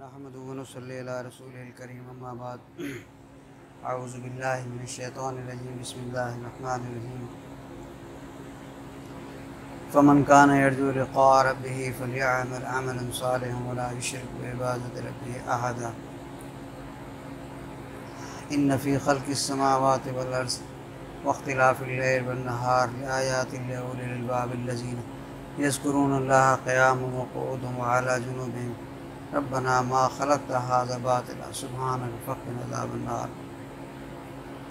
नहमदुहु व नसल्ली अला रसूलिल करीम अम्मा बाद अऊज़ु बिल्लाहि मिनश शैतानिर रजीम बिस्मिल्लाहिर रहमानिर रहीम फ़मन कान यरजू लिक़ा रब्बिही फ़लयअमल अमलन सालिहन व ला युश्रिक बिइबादति रब्बिही अहदा इन्न फ़ी ख़ल्क़िस समावाति वल अर्ज़ वख्तिलाफ़िल लैल वन नहार लआयातिन लिउलिल अलबाब अल्लज़ीना यज़्कुरूनल्लाहा क़ियामन व qu'ूदन व अला जुनूबिहिम रब्बना मा खलक़्ता हाज़ा बातिला सुब्हानक फ़क़िना अज़ाबन्नार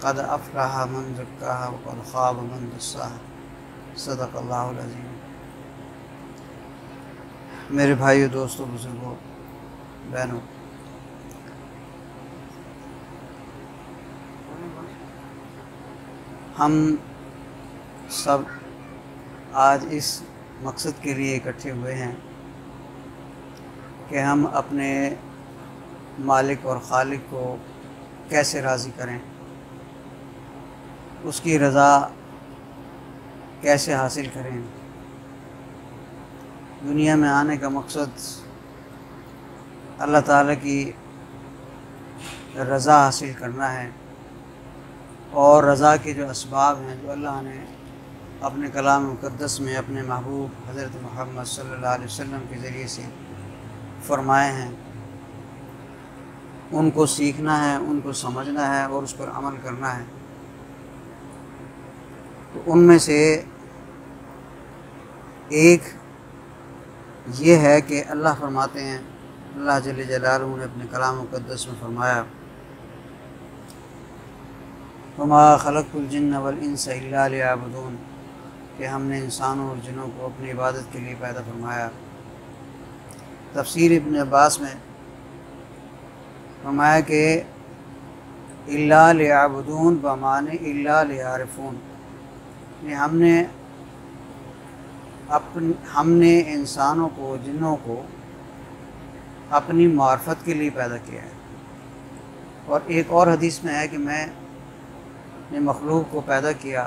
क़द अफ़लह मन ज़क्काहा व क़द ख़ाब मन दस्साहा सदक़ल्लाहुल अज़ीम। मेरे भाइयों, दोस्तों, बुज़ुर्गों, बहनों, हम सब आज इस मकसद के लिए इकट्ठे हुए हैं कि हम अपने मालिक और खालिक को कैसे राज़ी करें, उसकी रज़ा कैसे हासिल करें। दुनिया में आने का मकसद अल्लाह ताला की रज़ा हासिल करना है और रज़ा के जो असबाब हैं जो अल्लाह ने अपने कलाम मुक़द्दस में अपने महबूब हज़रत मोहम्मद सल्लल्लाहु अलैहि वसल्लम के ज़रिए से फ़रमाए हैं, उनको सीखना है, उनको समझना है और उस पर अमल करना है। तो उनमें से एक ये है कि अल्लाह फरमाते हैं, अल्लाह जल्ल जलालहू ने अपने कलाम मुक़द्दस में फ़रमाया, वमा खलक़्तुल जिन्न वल इंसा इल्ला लियअबुदून, कि हमने इंसानों और जिन्नों को अपनी इबादत के लिए पैदा फरमाया। तफ़सीर इब्न अब्बास में फरमाया कि इल्ला लियअबुदून बमाने इल्ला लियारिफून, हमने इंसानों को, जिन्नों को अपनी मार्फत के लिए पैदा किया है। और एक और हदीस में है कि मैंने मखलूक को पैदा किया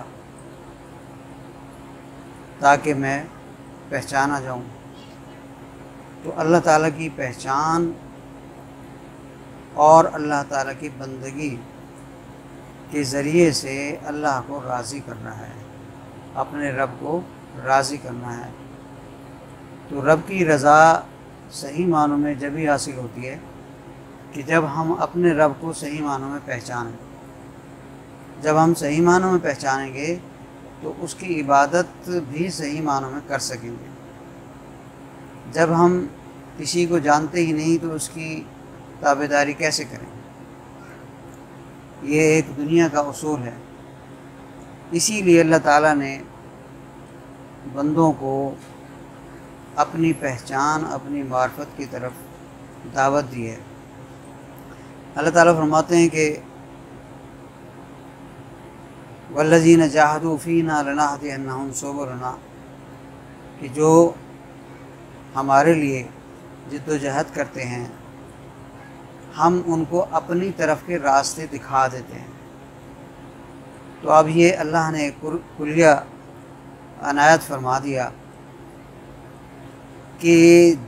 ताकि मैं पहचाना जाऊं। तो अल्लाह ताला की पहचान और अल्लाह ताला की बंदगी के ज़रिए से अल्लाह को राज़ी करना है, अपने रब को राज़ी करना है। तो रब की रज़ा सही मानों में जब ही हासिल होती है कि जब हम अपने रब को सही मानों में पहचानें। जब हम सही मानों में पहचानेंगे तो उसकी इबादत भी सही मानों में कर सकेंगे। जब हम किसी को जानते ही नहीं तो उसकी ताबेदारी कैसे करें? ये एक दुनिया का उसूल है। इसीलिए अल्लाह ताला ने बंदों को अपनी पहचान, अपनी मार्फत की तरफ दावत दी है। अल्लाह ताला फरमाते हैं कि वल्लज़ीना जाहदू फ़ीना लनहदियन्नहुम सुबुलना, कि जो हमारे लिए जिद्दोजहद करते हैं हम उनको अपनी तरफ के रास्ते दिखा देते हैं। तो अब ये अल्लाह ने कुलिया अनायत फरमा दिया कि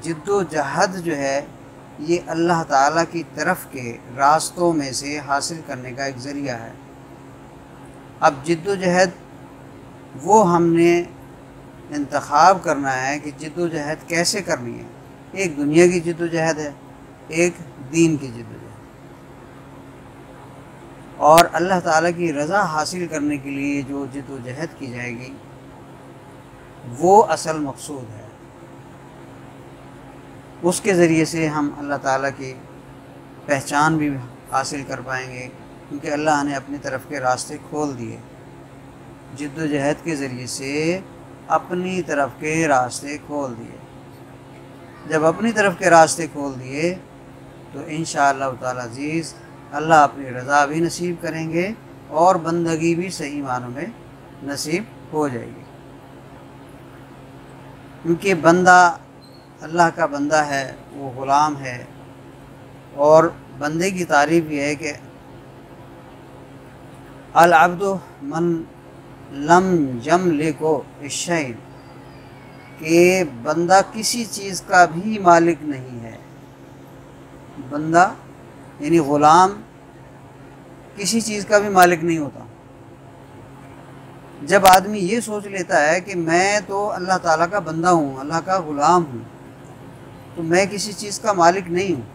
जिद्दोजहद जो है ये अल्लाह ताला की तरफ के रास्तों में से हासिल करने का एक ज़रिया है। अब जिद्दोजहद वो हमने इंतखाब करना है कि जिद्दोजहद कैसे करनी है। एक दुनिया की जिद्दोजहद है, एक दीन की जिद्दोजहद। और अल्लाह ताला की रज़ा हासिल करने के लिए जो जिद्दोजहद की जाएगी वो असल मकसूद है। उसके ज़रिए से हम अल्लाह ताला की पहचान भी हासिल कर पाएंगे, क्योंकि अल्लाह ने अपनी तरफ के रास्ते खोल दिए। जिद्दोजहद के ज़रिए से अपनी तरफ के रास्ते खोल दिए। जब अपनी तरफ के रास्ते खोल दिए तो इंशाअल्लाह ताला अज़ीज़ अल्लाह अपनी रज़ा भी नसीब करेंगे और बंदगी भी सही मानों में नसीब हो जाएगी। क्योंकि बंदा अल्लाह का बंदा है, वो ग़ुलाम है। और बंदे की तारीफ़ ये है कि अल अब्दु मन लम यमलिकु शै'अन, कि बंदा किसी चीज़ का भी मालिक नहीं है बंदा यानी ग़ुलाम किसी चीज़ का भी मालिक नहीं होता। जब आदमी ये सोच लेता है कि मैं तो अल्लाह ताला का बंदा हूँ, अल्लाह का ग़ुलाम हूँ, तो मैं किसी चीज़ का मालिक नहीं हूँ,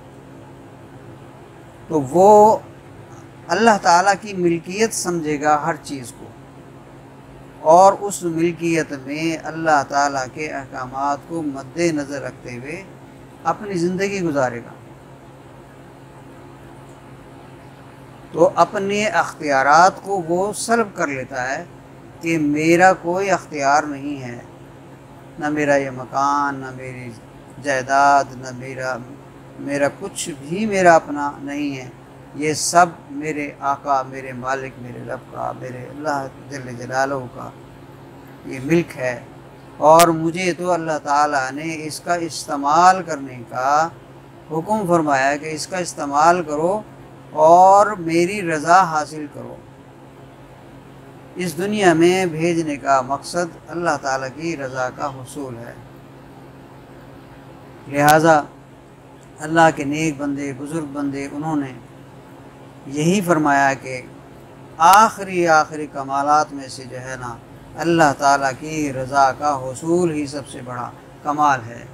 तो वो अल्लाह ताला की मिल्कियत समझेगा हर चीज़ को, और उस मिल्कियत में अल्लाह ताला के अहकामात को मद्देनज़र रखते हुए अपनी ज़िंदगी गुजारेगा। तो अपने अख्तियारात को वो सल्ब कर लेता है कि मेरा कोई अख्तियार नहीं है, न मेरा ये मकान, न मेरी जायदाद, न मेरा कुछ भी मेरा अपना नहीं है, ये सब मेरे आका, मेरे मालिक, मेरे रब का, मेरे अल्लाह जल्ल जलालहू का ये मिल्क है, और मुझे तो अल्लाह ताला ने इसका इस्तेमाल करने का हुक्म फरमाया कि इसका इस्तेमाल करो और मेरी रज़ा हासिल करो। इस दुनिया में भेजने का मकसद अल्लाह ताला की रज़ा का हुसूल है। लिहाजा अल्लाह के नेक बंदे, बुज़ुर्ग बंदे, उन्होंने यही फरमाया कि आखिरी कमालात में से जो है ना, अल्लाह ताला की रज़ा का हुसूल ही सबसे बड़ा कमाल है,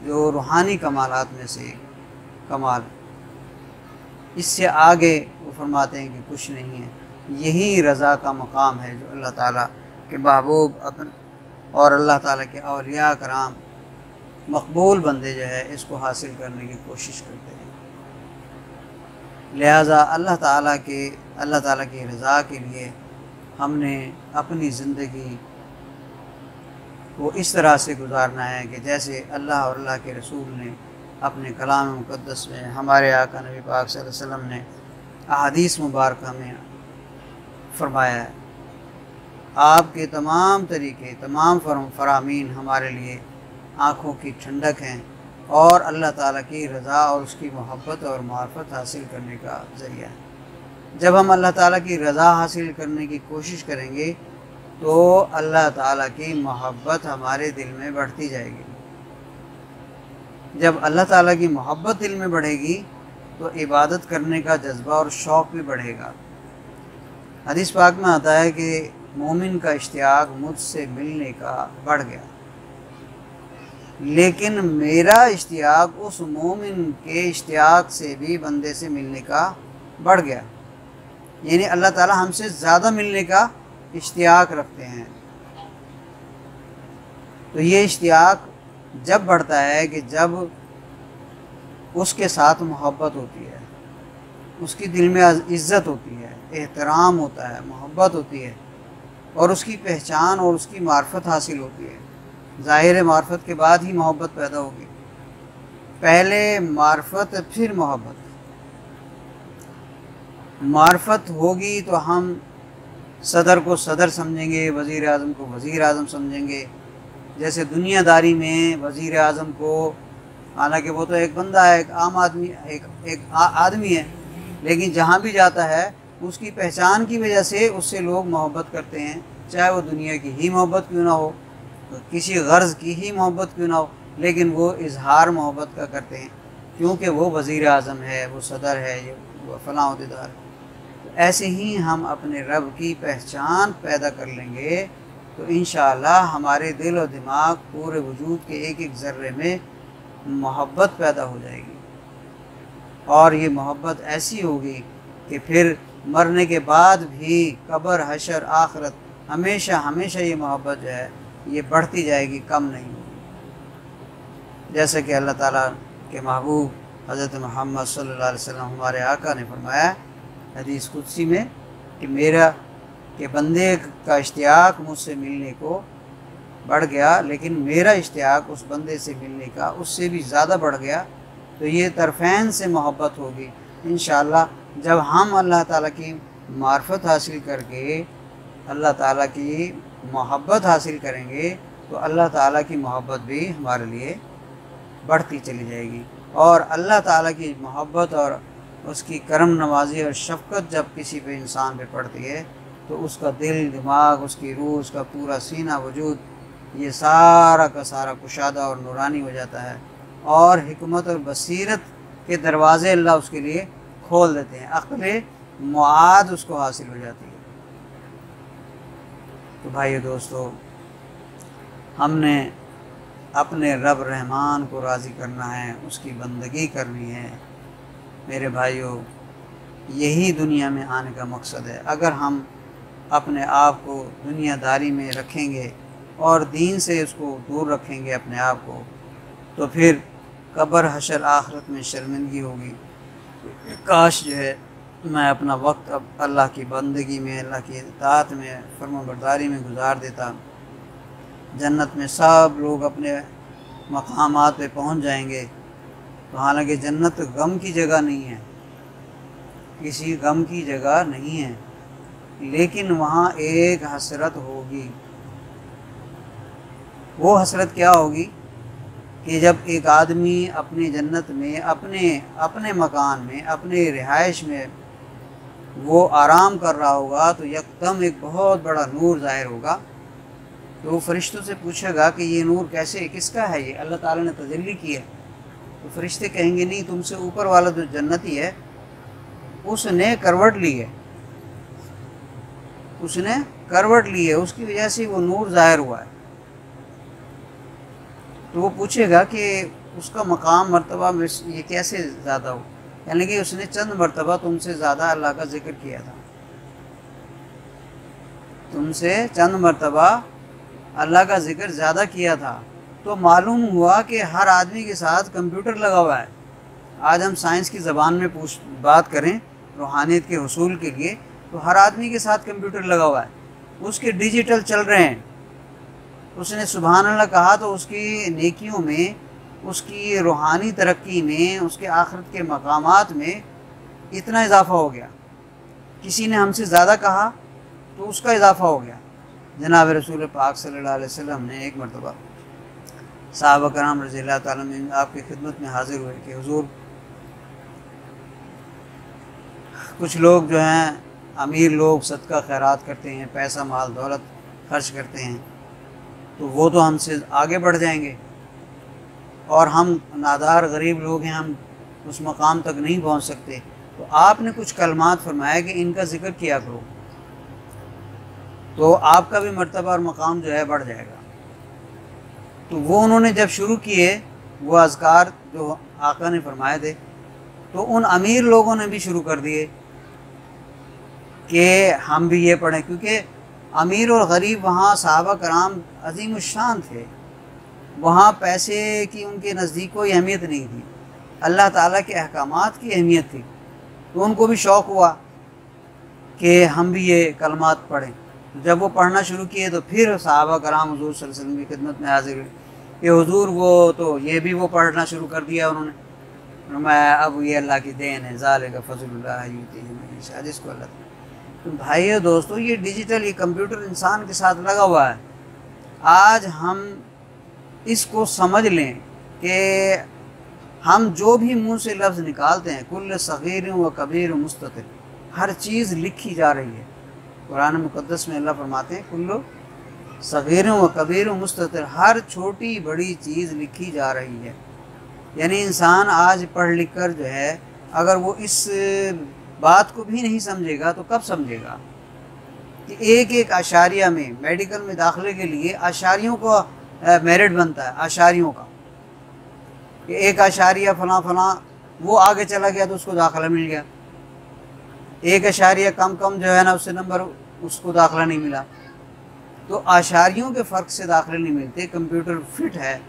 जो रूहानी कमालात में से कमाल। इससे आगे वो फरमाते हैं कि कुछ नहीं है, यही रज़ा का मकाम है जो अल्लाह ताला के महबूब अपन और अल्लाह ताला के औलिया कराम मकबूल बंदे जो है इसको हासिल करने की कोशिश करते हैं। लिहाजा अल्लाह ताला की रज़ा के लिए हमने अपनी ज़िंदगी को इस तरह से गुजारना है कि जैसे अल्लाह और अल्लाह के रसूल ने अपने कलाम मुक़द्दस में, हमारे आका नबी पाक सल्लल्लाहु अलैहि वसल्लम ने अहादीस मुबारक में फरमाया है। आपके तमाम तरीक़े, तमाम फरामीन हमारे लिए आँखों की ठंडक हैं और अल्लाह ताला की रज़ा और उसकी मोहब्बत और मार्फत हासिल करने का ज़रिया है। जब हम अल्लाह ताला की रज़ा हासिल करने की कोशिश करेंगे तो अल्लाह ताला की मोहब्बत हमारे दिल में बढ़ती जाएगी। जब अल्लाह ताला की मोहब्बत दिल में बढ़ेगी तो इबादत करने का जज्बा और शौक़ भी बढ़ेगा। हदीस पाक में आता है कि मोमिन का इश्तियाक मुझसे मिलने का बढ़ गया, लेकिन मेरा इश्तियाक उस मोमिन के इश्तियाक से भी बंदे से मिलने का बढ़ गया। यानी अल्लाह ताला हमसे ज़्यादा मिलने का इश्तियाक रखते हैं। तो ये इश्तियाक जब बढ़ता है कि जब उसके साथ मोहब्बत होती है, उसकी दिल में इज़्ज़त होती है, एहतराम होता है, मोहब्बत होती है, और उसकी पहचान और उसकी मार्फत हासिल होती है। ज़ाहिर मार्फत के बाद ही मोहब्बत पैदा होगी, पहले मार्फत फिर मोहब्बत। मार्फत होगी तो हम सदर को सदर समझेंगे, वज़ीर आज़म को वज़ीर आज़म समझेंगे। जैसे दुनियादारी में वज़ीर आज़म को, हालांकि वो तो एक बंदा है, एक आम आदमी, एक आदमी है, लेकिन जहाँ भी जाता है उसकी पहचान की वजह से उससे लोग मोहब्बत करते हैं, चाहे वो दुनिया की ही मोहब्बत क्यों ना हो, किसी गर्ज़ की ही मोहब्बत क्यों ना हो, लेकिन वो इजहार मोहब्बत का करते हैं क्योंकि वो वज़ीर आज़म है, वो सदर है, ये फ़लाँ अहदेदार है। तो ऐसे ही हम अपने रब की पहचान पैदा कर लेंगे तो इंशाअल्लाह हमारे दिल और दिमाग, पूरे वजूद के एक एक ज़र्रे में मोहब्बत पैदा हो जाएगी, और ये मोहब्बत ऐसी होगी कि फिर मरने के बाद भी कब्र, हशर, आखिरत, हमेशा हमेशा ये मोहब्बत जो है ये बढ़ती जाएगी, कम नहीं होगी। जैसे कि अल्लाह ताला के महबूब हज़रत मोहम्मद सल्लल्लाहु अलैहि वसल्लम, हमारे आका ने फरमाया हदीस कुदसी में कि बंदे का इश्तियाक मुझसे मिलने को बढ़ गया, लेकिन मेरा इश्तियाक उस बंदे से मिलने का उससे भी ज़्यादा बढ़ गया। तो ये तरफ़ैन से मोहब्बत होगी इंशाअल्लाह। जब हम अल्लाह ताला की मार्फत हासिल करके अल्लाह ताला की मोहब्बत हासिल करेंगे तो अल्लाह ताला की मोहब्बत भी हमारे लिए बढ़ती चली जाएगी। और अल्लाह ताला की मोहब्बत और उसकी करम नवाजी और शफ़क़त जब किसी पे इंसान पे पड़ती है तो उसका दिल, दिमाग, उसकी रूह, उसका पूरा सीना वजूद, ये सारा का सारा कुशादा और नूरानी हो जाता है, और हिकमत और बसीरत के दरवाज़े अल्लाह उसके लिए खोल देते हैं, अक्ल मुआद उसको हासिल हो जाती है। तो भाइयों दोस्तों, हमने अपने रब रहमान को राज़ी करना है, उसकी बंदगी करनी है। मेरे भाइयों, यही दुनिया में आने का मकसद है। अगर हम अपने आप को दुनियादारी में रखेंगे और दीन से उसको दूर रखेंगे अपने आप को, तो फिर कब्र हशर आखिरत में शर्मिंदगी होगी। काश जो है मैं अपना वक्त अब अल्लाह की बंदगी में, अल्लाह की इताअत में, फर्माबरदारी में गुजार देता। जन्नत में सब लोग अपने मकामात पे पहुंच जाएंगे। तो हालांकि जन्नत गम की जगह नहीं है, किसी गम की जगह नहीं है, लेकिन वहाँ एक हसरत होगी। वो हसरत क्या होगी कि जब एक आदमी अपनी जन्नत में, अपने मकान में, अपने रिहाइश में वो आराम कर रहा होगा, तो यकदम एक बहुत बड़ा नूर ज़ाहिर होगा। तो वो फरिश्तों से पूछेगा कि ये नूर कैसे, किसका है, ये अल्लाह ताला ने तजल्ली की है। तो फरिश्ते कहेंगे नहीं, तुमसे ऊपर वाला जो जन्नती है उसने करवट ली है, उसने करवट ली है, उसकी वजह से वो नूर ज़ाहिर हुआ है। तो वो पूछेगा कि उसका मकाम मर्तबा में ये कैसे ज़्यादा हो, यानी कि उसने चंद मर्तबा तुमसे ज़्यादा अल्लाह का जिक्र किया था, तुमसे चंद मर्तबा अल्लाह का जिक्र ज़्यादा किया था। तो मालूम हुआ कि हर आदमी के साथ कंप्यूटर लगा हुआ है। आज हम साइंस की ज़बान में बात करें रूहानियत के हुसूल के लिए, तो हर आदमी के साथ कंप्यूटर लगा हुआ है, उसके डिजिटल चल रहे हैं। उसने सुभान अल्लाह कहा तो उसकी नेकियों में, उसकी रूहानी तरक्की में, उसके आखिरत के मकामात में इतना इजाफ़ा हो गया। किसी ने हमसे ज़्यादा कहा तो उसका इजाफ़ा हो गया। जनाब रसूल पाक सल्लल्लाहु अलैहि वसल्लम ने एक मरतबा सहाबा कराम रज़ियल्लाहु ताला अन्हुम आपकी खिदमत में हाजिर हुए कि हुजूर, कुछ लोग जो हैं अमीर लोग सदका खैरात करते हैं, पैसा माल दौलत खर्च करते हैं, तो वो तो हमसे आगे बढ़ जाएंगे, और हम नादार गरीब लोग हैं, हम उस मकाम तक नहीं पहुंच सकते। तो आपने कुछ कलमात फरमाया कि इनका जिक्र किया करो, तो आपका भी मर्तबा और मकाम जो है बढ़ जाएगा। तो वो उन्होंने जब शुरू किए वो अज़कार जो आका ने फरमाए थे, तो उन अमीर लोगों ने भी शुरू कर दिए कि हम भी ये पढ़ें, क्योंकि अमीर और गरीब वहाँ सहाबा कराम अजीम शान थे, वहाँ पैसे की उनके नज़दीक कोई अहमियत नहीं थी, अल्लाह ताला के अहकामात की अहमियत थी। तो उनको भी शौक़ हुआ कि हम भी ये कलमात पढ़ें। तो जब वो पढ़ना शुरू किए तो फिर सहाबा कराम हुज़ूर सल्लल्लाहु अलैहि वसल्लम की खिदमत में हाजिर हुए कि हुज़ूर वो तो ये भी वो पढ़ना शुरू कर दिया उन्होंने। मैं अब ये अल्लाह की देन है, ज़ालिका फ़ज़्लुल्लाह युतीही मन यशा, जिसको अल्लाह। तो भाइयों दोस्तों, ये डिजिटल, ये कंप्यूटर इंसान के साथ लगा हुआ है। आज हम इसको समझ लें कि हम जो भी मुंह से लफ्ज़ निकालते हैं, कुल्ल सगीर व कबीर मुस्ततिर, हर चीज़ लिखी जा रही है। कुरान मुक़द्दस में अल्लाह फरमाते हैं कुल्लु सगीर व कबीर मुस्ततिर, हर छोटी बड़ी चीज़ लिखी जा रही है। यानी इंसान आज पढ़ लिख कर जो है, अगर वो इस बात को भी नहीं समझेगा तो कब समझेगा कि एक एक आशारिया में, मेडिकल में दाखिले के लिए आशारियों का मेरिट बनता है, आशारियों का, कि एक आशारिया फलां फलां वो आगे चला गया तो उसको दाखिला मिल गया, एक आशारिया कम जो है ना उससे नंबर, उसको दाखिला नहीं मिला। तो आशारियों के फ़र्क से दाखिले नहीं मिलते। कंप्यूटर फिट है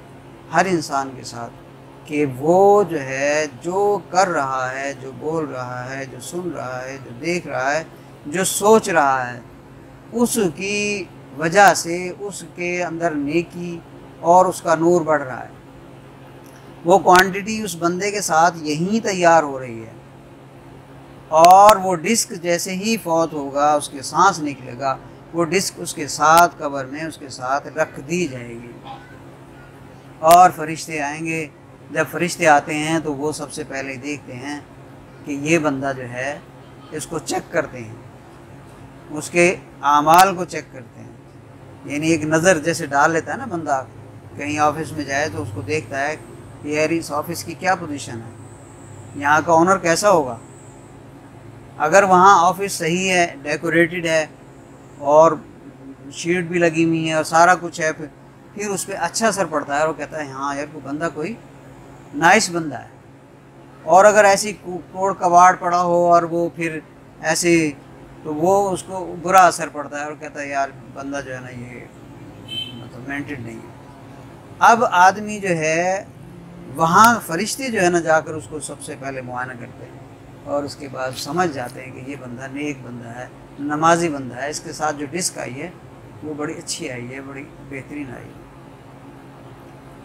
हर इंसान के साथ कि वो जो है, जो कर रहा है, जो बोल रहा है, जो सुन रहा है, जो देख रहा है, जो सोच रहा है, उसकी वजह से उसके अंदर नेकी और उसका नूर बढ़ रहा है। वो क्वांटिटी उस बंदे के साथ यहीं तैयार हो रही है, और वो डिस्क जैसे ही फौत होगा, उसके सांस निकलेगा, वो डिस्क उसके साथ कब्र में उसके साथ रख दी जाएगी। और फरिश्ते आएंगे। जब फरिश्ते आते हैं तो वो सबसे पहले देखते हैं कि ये बंदा जो है, इसको चेक करते हैं, उसके आमाल को चेक करते हैं। यानी एक नज़र जैसे डाल लेता है ना बंदा, कहीं ऑफिस में जाए तो उसको देखता है कि यार इस ऑफिस की क्या पोजीशन है, यहाँ का ओनर कैसा होगा। अगर वहाँ ऑफिस सही है, डेकोरेटेड है और शीट भी लगी हुई है और सारा कुछ है, फिर उस पर अच्छा असर पड़ता है और कहता है हाँ यार वो बंदा कोई नाइस बंदा है। और अगर ऐसी कोड़ कबाड़ पड़ा हो और वो फिर ऐसे, तो वो उसको बुरा असर पड़ता है और कहता है यार बंदा जो है ना ये मतलब मेंटेड नहीं है। अब आदमी जो है वहाँ फरिश्ते जो है ना जाकर उसको सबसे पहले मुआयना करते हैं और उसके बाद समझ जाते हैं कि ये बंदा नेक बंदा है, नमाजी बंदा है, इसके साथ जो डिस्क आई है वो बड़ी अच्छी आई है, बड़ी बेहतरीन आई है।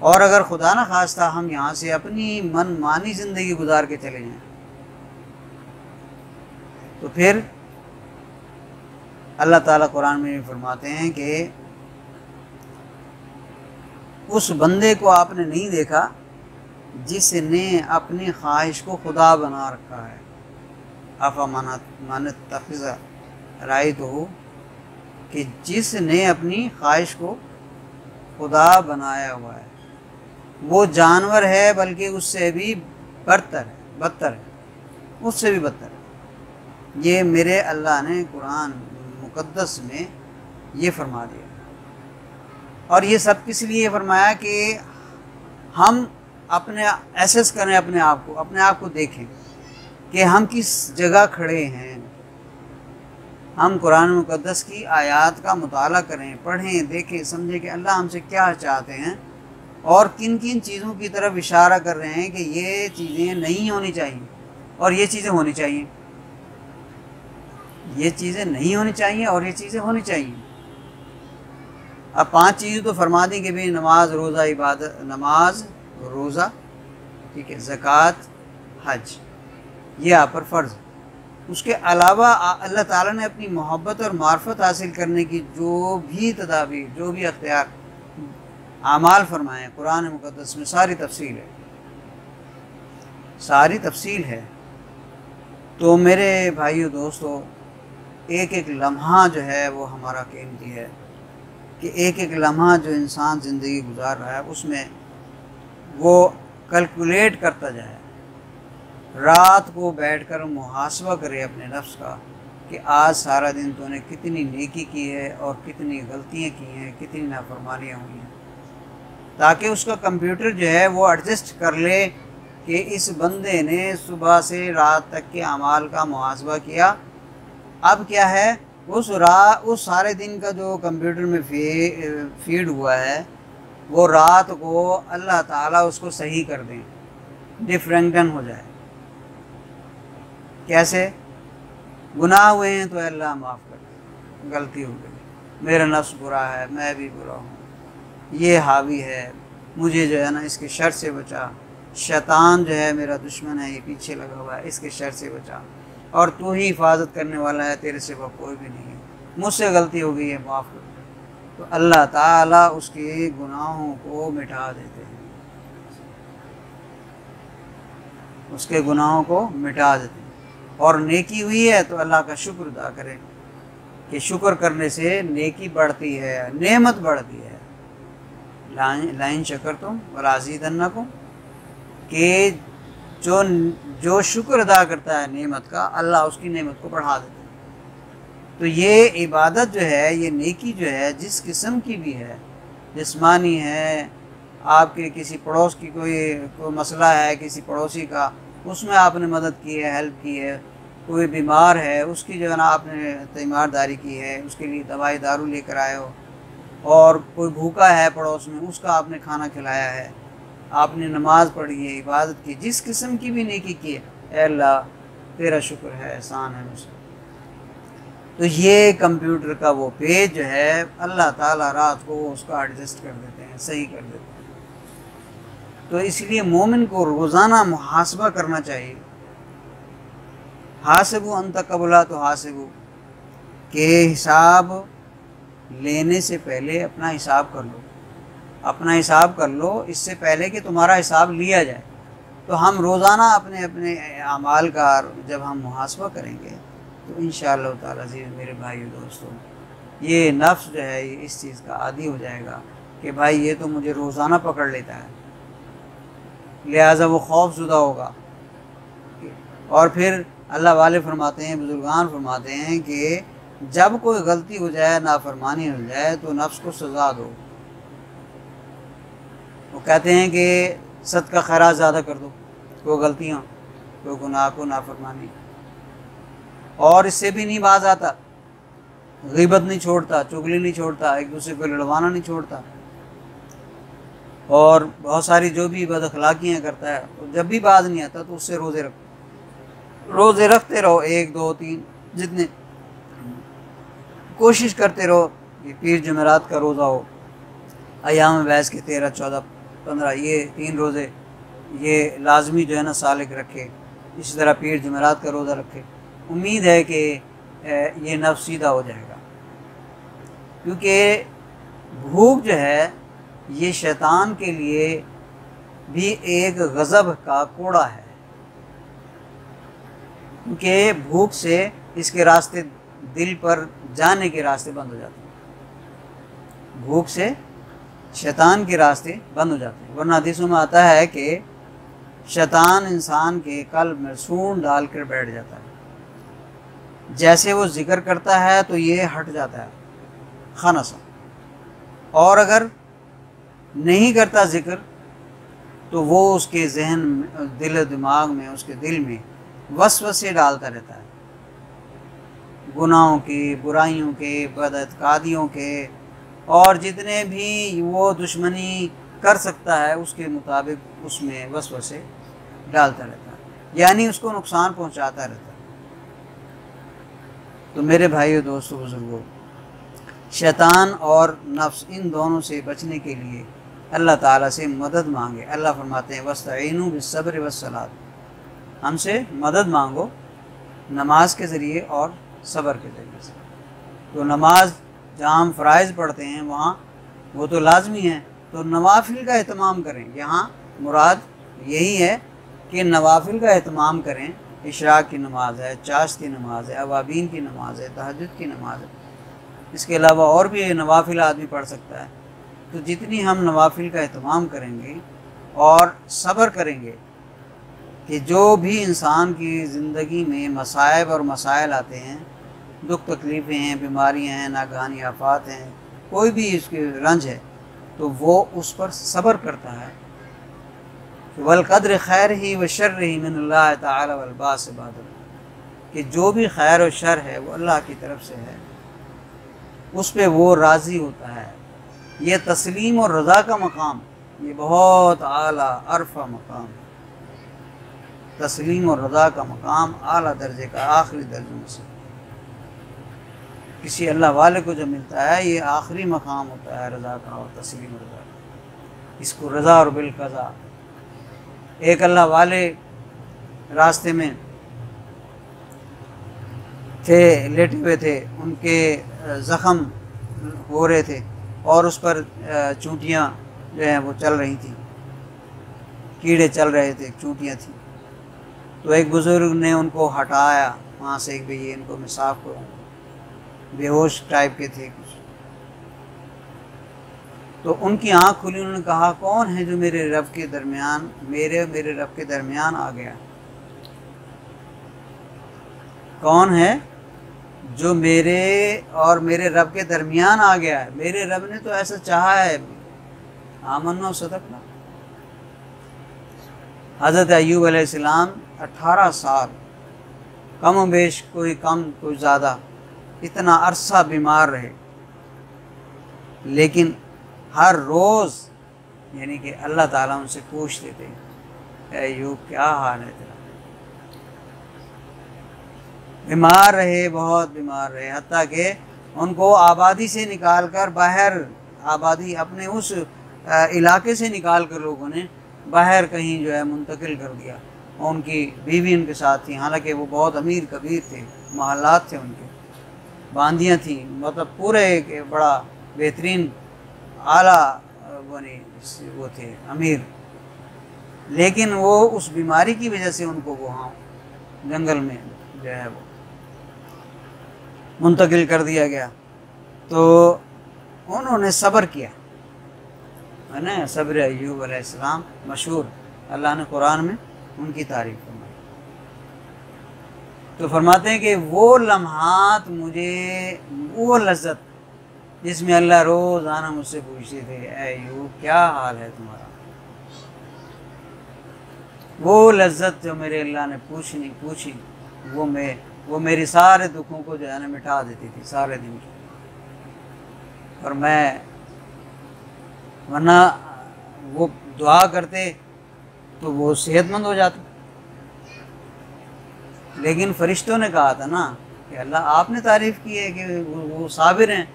और अगर खुदा ना खास्ता हम यहाँ से अपनी मनमानी ज़िंदगी गुजार के चले जाएं तो फिर अल्लाह ताला कुरान में फरमाते हैं कि उस बंदे को आपने नहीं देखा जिसने अपनी ख्वाहिश को खुदा बना रखा है। आफा मानत तफिज़ा राय तो हो कि जिसने अपनी ख्वाहिश को खुदा बनाया हुआ है, वो जानवर है बल्कि उससे भी बदतर है, उससे भी बदतर है। ये मेरे अल्लाह ने कुरान मुक़द्दस में ये फरमा दिया। और ये सब किस लिए फरमाया कि हम अपने एसेस करें, अपने आप को देखें कि हम किस जगह खड़े हैं। हम कुरान मुक़द्दस की आयत का मुताला करें, पढ़ें, देखें, समझें कि अल्लाह हमसे क्या चाहते हैं और किन किन चीज़ों की तरफ इशारा कर रहे हैं कि ये चीज़ें नहीं होनी चाहिए और ये चीज़ें होनी चाहिए, ये चीज़ें नहीं होनी चाहिए और ये चीज़ें होनी चाहिए। अब 5 चीज़ें तो फरमा दी कि भाई नमाज, रोज़ा, इबादत, नमाज, रोज़ा, ठीक है, ज़कात, हज, ये आप पर फ़र्ज़। उसके अलावा अल्लाह ताला ने अपनी मोहब्बत और मार्फत हासिल करने की जो भी तदाबीर, जो भी अख्तियार आमाल फरमाए कुरान मुक़द्दस में सारी तफसील है। तो मेरे भाइयों दोस्तों, एक एक लम्हा जो है वो हमारा कीमती है कि एक एक लम्हा जो इंसान ज़िंदगी गुजार रहा है उसमें वो कैलकुलेट करता जाए, रात को बैठकर मुहासबा करे अपने नफ्स का कि आज सारा दिन तूने कितनी नेकी की है और कितनी गलतियाँ की हैं, कितनी नाफरमानियाँ हुई हैं, ताकि उसका कंप्यूटर जो है वो एडजस्ट कर ले कि इस बंदे ने सुबह से रात तक के अमाल का मुहासबा किया। अब क्या है, उस सारे दिन का जो कंप्यूटर में फीड हुआ है वो रात को अल्लाह ताला उसको सही कर दें, डिफरेंटन हो जाए। कैसे? गुनाह हुए हैं तो अल्लाह माफ़ कर दे, गलती हो गई, मेरा नफ्स बुरा है, मैं भी बुरा हूँ, ये हावी है, मुझे जो है ना इसके शर से बचा, शैतान जो है मेरा दुश्मन है, ये पीछे लगा हुआ है, इसके शर से बचा, और तू ही हिफाजत करने वाला है, तेरे सिवा कोई भी नहीं है, मुझसे गलती हो गई है, माफ़ कर दे। तो अल्लाह ताला उसके गुनाहों को मिटा देते हैं, उसके गुनाहों को मिटा देते हैं। और नेकी हुई है तो अल्लाह का शुक्र अदा करें कि शुक्र करने से नेकी बढ़ती है, नेमत बढ़ती है। लाइन शकर तुम वलाज़ीदन्नकुम, कि जो शुक्र अदा करता है नेमत का, अल्लाह उसकी नेमत को बढ़ा देता है। तो ये इबादत जो है, ये नेकी जो है, जिस किस्म की भी है, जिस्मानी है, आपके किसी पड़ोस की कोई मसला है, किसी पड़ोसी का, उसमें आपने मदद की है, हेल्प की है, कोई बीमार है उसकी जो है ना आपने तीमारदारी की है, उसके लिए दवाई दारू लेकर आए हो, और कोई भूखा है पड़ोस में उसका आपने खाना खिलाया है, आपने नमाज़ पढ़ी है, इबादत की, जिस किस्म की भी नेकी की है, ऐ अल्लाह तेरा शुक्र है, एहसान है मुझसे। तो ये कंप्यूटर का वो पेज जो है अल्लाह ताला रात को उसका एडजस्ट कर देते हैं, सही कर देते हैं। तो इसलिए मोमिन को रोज़ाना मुहासबा करना चाहिए। हासिबु अंत कबला तो हासिबु, के हिसाब लेने से पहले अपना हिसाब कर लो, अपना हिसाब कर लो इससे पहले कि तुम्हारा हिसाब लिया जाए। तो हम रोज़ाना अपने अपने अमाल का जब हम मुहासबा करेंगे तो इंशाअल्लाह ताला जी मेरे भाइयों दोस्तों, ये नफ्स जो है ये इस चीज़ का आदी हो जाएगा कि भाई ये तो मुझे रोज़ाना पकड़ लेता है, लिहाजा वो खौफज़ुदा होगा और फिर अल्लाह वाले फरमाते हैं, बुजुर्गान फरमाते हैं कि जब कोई गलती हो जाए, नाफरमानी हो जाए, तो नफ्स को सज़ा दो। वो कहते हैं कि सदका खैरात ज़्यादा कर दो, कोई गलतियाँ, कोई गुनाह को नाफरमानी। और इससे भी नहीं बाज आता, ग़ीबत नहीं छोड़ता, चुगली नहीं छोड़ता, एक दूसरे को लड़वाना नहीं छोड़ता, और बहुत सारी जो भी बदअखलाकियाँ करता है, तो जब भी बाज नहीं आता तो उससे रोज़े रखते रहो, 1 2 3 जितने, कोशिश करते रहो कि पीर जुमेरात का रोज़ा हो, अय्याम बैस के 13 14 15, ये 3 रोज़े ये लाजमी जो है ना सालिक रखे। इसी तरह पीर जुमेरात का रोज़ा रखे। उम्मीद है कि ये नफ्स सीधा हो जाएगा, क्योंकि भूख जो है ये शैतान के लिए भी एक गज़ब का कोड़ा है, क्योंकि भूख से इसके रास्ते, दिल पर जाने के रास्ते बंद हो जाते हैं। भूख से शैतान के रास्ते बंद हो जाते हैं। वरना हदीसों में आता है कि शैतान इंसान के कल्ब में सूंड डाल कर बैठ जाता है। जैसे वो जिक्र करता है तो ये हट जाता है खानसा, और अगर नहीं करता जिक्र तो वो उसके जहन, दिल दिमाग में, उसके दिल में वसवसे डालता रहता है, गुनाहों के, बुराइयों के, बदअतकादियों के, और जितने भी वो दुश्मनी कर सकता है उसके मुताबिक उसमें वसवसे डालता रहता है, यानी उसको नुकसान पहुंचाता रहता है। तो मेरे भाइयों, दोस्तों, बुजुर्गों, शैतान और नफ्स, इन दोनों से बचने के लिए अल्लाह ताला से मदद मांगे। अल्लाह फरमाते हैं वस्तईनु बिस्सब्र वस्सलात, हमसे मदद मांगो नमाज के ज़रिए और सब्र के ज़रिए से। तो नमाज जहाँ हम फ़राइज़ पढ़ते हैं वहाँ वो तो लाजमी है, तो नवाफिल का एहतमाम करें। यहाँ मुराद यही है कि नवाफिल का एहतमाम करें। इशराक की नमाज़ है, चाश की नमाज़ है, अवाबीन की नमाज़ है, तहज्जुद की नमाज़ है। इसके अलावा और भी नवाफिल आदमी पढ़ सकता है। तो जितनी हम नवाफिल का एहतमाम करेंगे और सब्र करेंगे कि जो भी इंसान की ज़िंदगी में मसाइब और मसाइल आते हैं, दुख तकलीफ़ें हैं, बीमारियां हैं, नागहानी आफात हैं, कोई भी इसके रंज है, तो वो उस पर सब्र करता है। वल क़द्र खैर ही व शर्र ही मिनल्लाह ताला वल बास इबादत, कि जो भी खैर और शर है वो अल्लाह की तरफ से है, उस पर वो राज़ी होता है। ये तस्लीम और रज़ा का मकाम, ये बहुत आला अरफा मकाम है। तस्लीम और रज़ा का मकाम आला दर्जे का, आखिरी दर्जे में से किसी अल्लाह वाले को जो मिलता है, ये आखिरी मकाम होता है रज़ा का और तस्लीम और रज़ा का। इसको रज़ा और बिल क़ज़ा। एक अल्लाह वाले रास्ते में थे, लेटे हुए थे, उनके ज़ख़म हो रहे थे और उस पर चूंटियाँ जो हैं वो चल रही थी, कीड़े चल रहे थे, चूंटियाँ थी। तो एक बुज़ुर्ग ने उनको हटाया वहाँ से, एक भाई ये इनको मैं साफ़ करूँ, बेहोश टाइप के थे कुछ। तो उनकी आँख खुली, उन्होंने कहा कौन है जो मेरे रब के दरमियान, मेरे रब के दरमियान आ गया? कौन है जो मेरे और मेरे रब के दरमियान आ गया है? मेरे रब ने तो ऐसा चाहा है। आमन्ना सदक़ना। हज़रत अय्यूब अलैहिस्सलाम 18 साल, कम बेश, कोई कम कोई ज़्यादा, इतना अरसा बीमार रहे, लेकिन हर रोज़ यानी कि अल्लाह ताला उनसे पूछते थे, अय्यूब क्या हाल है तेरा? बीमार रहे, बहुत बीमार रहे, हत्ता कि उनको आबादी से निकाल कर बाहर, आबादी अपने उस इलाके से निकाल कर लोगों ने बाहर कहीं जो है मुंतकिल कर दिया। और उनकी बीवी उनके साथ थी, हालांकि वो बहुत अमीर कबीर थे, महल्लात थे उनके, बांदियाँ थी, मतलब पूरे एक बड़ा बेहतरीन आला बनी वो थे, अमीर। लेकिन वो उस बीमारी की वजह से उनको वहाँ जंगल में जो है वो मुंतकिल कर दिया गया। तो उन्होंने सब्र किया, है ना। सब्र अय्यूब अलैहिस्सलाम मशहूर, अल्लाह ने कुरान में उनकी तारीफ़ फरमाई। तो फरमाते हैं कि वो लम्हात मुझे, वो लज्जत जिसमें अल्लाह रोज़ाना मुझसे पूछते थे, ऐ अय्यूब क्या हाल है तुम्हारा, वो लज्जत जो मेरे अल्लाह ने पूछी वो मेरे सारे दुखों को जो है ना मिटा देती थी सारे दिन की। और मैं, वरना वो दुआ करते तो वो सेहतमंद हो जाते। लेकिन फरिश्तों ने कहा था ना कि अल्लाह आपने तारीफ़ की है कि वो साबिर हैं,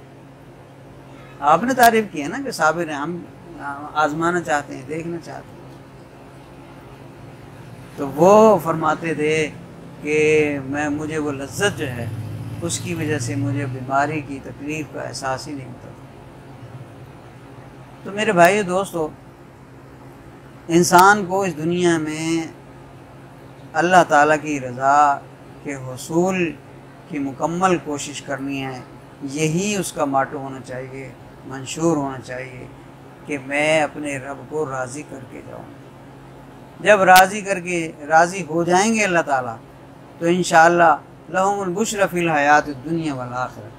आपने तारीफ़ की है ना कि साबिर हैं, हम आजमाना चाहते हैं, देखना चाहते हैं। तो वो फरमाते थे कि मुझे वो लज्जत जो है उसकी वजह से मुझे बीमारी की तकलीफ़ का एहसास ही नहीं होता था। तो मेरे भाई दोस्तों, इंसान को इस दुनिया में अल्लाह ताला की रज़ा के हुसूल की मुकम्मल कोशिश करनी है। यही उसका माटो होना चाहिए, मंशूर होना चाहिए कि मैं अपने रब को राज़ी करके जाऊँ। जब राज़ी हो जाएंगे अल्लाह ताला, तो इंशाअल्लाह लहुमुल बुश्रा फिल हयात दुनिया वल आखिरत,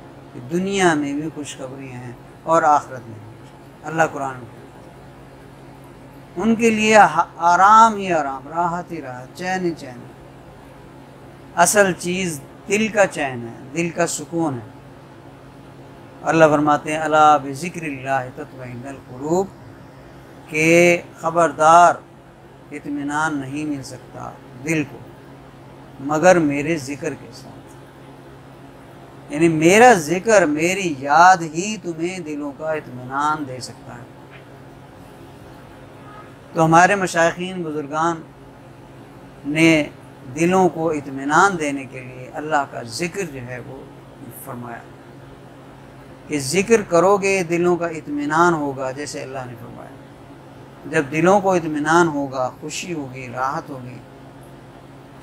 दुनिया में भी खुशखबरियाँ हैं और आखिरत में भी। अल्लाह कुरान में उनके लिए आराम ही आराम, राहत ही राहत, चैन ही चैन। असल चीज़ दिल का चैन है, दिल का सुकून है। अल्लाह फरमाते हैं अला बिज़िक्रिल्लाह तत्मइन्नुल कुलूब, के ख़बरदार इत्मीनान नहीं मिल सकता दिल को मगर मेरे ज़िक्र के साथ। यानी मेरा ज़िक्र, मेरी याद ही तुम्हें दिलों का इत्मीनान दे सकता है। तो हमारे मशाइखीन बुज़ुर्गान ने दिलों को इत्मीनान देने के लिए अल्लाह का ज़िक्र जो है वो फरमाया कि ज़िक्र करोगे दिलों का इत्मीनान होगा। जैसे अल्लाह ने फरमाया, जब दिलों को इत्मीनान होगा, खुशी होगी, राहत होगी,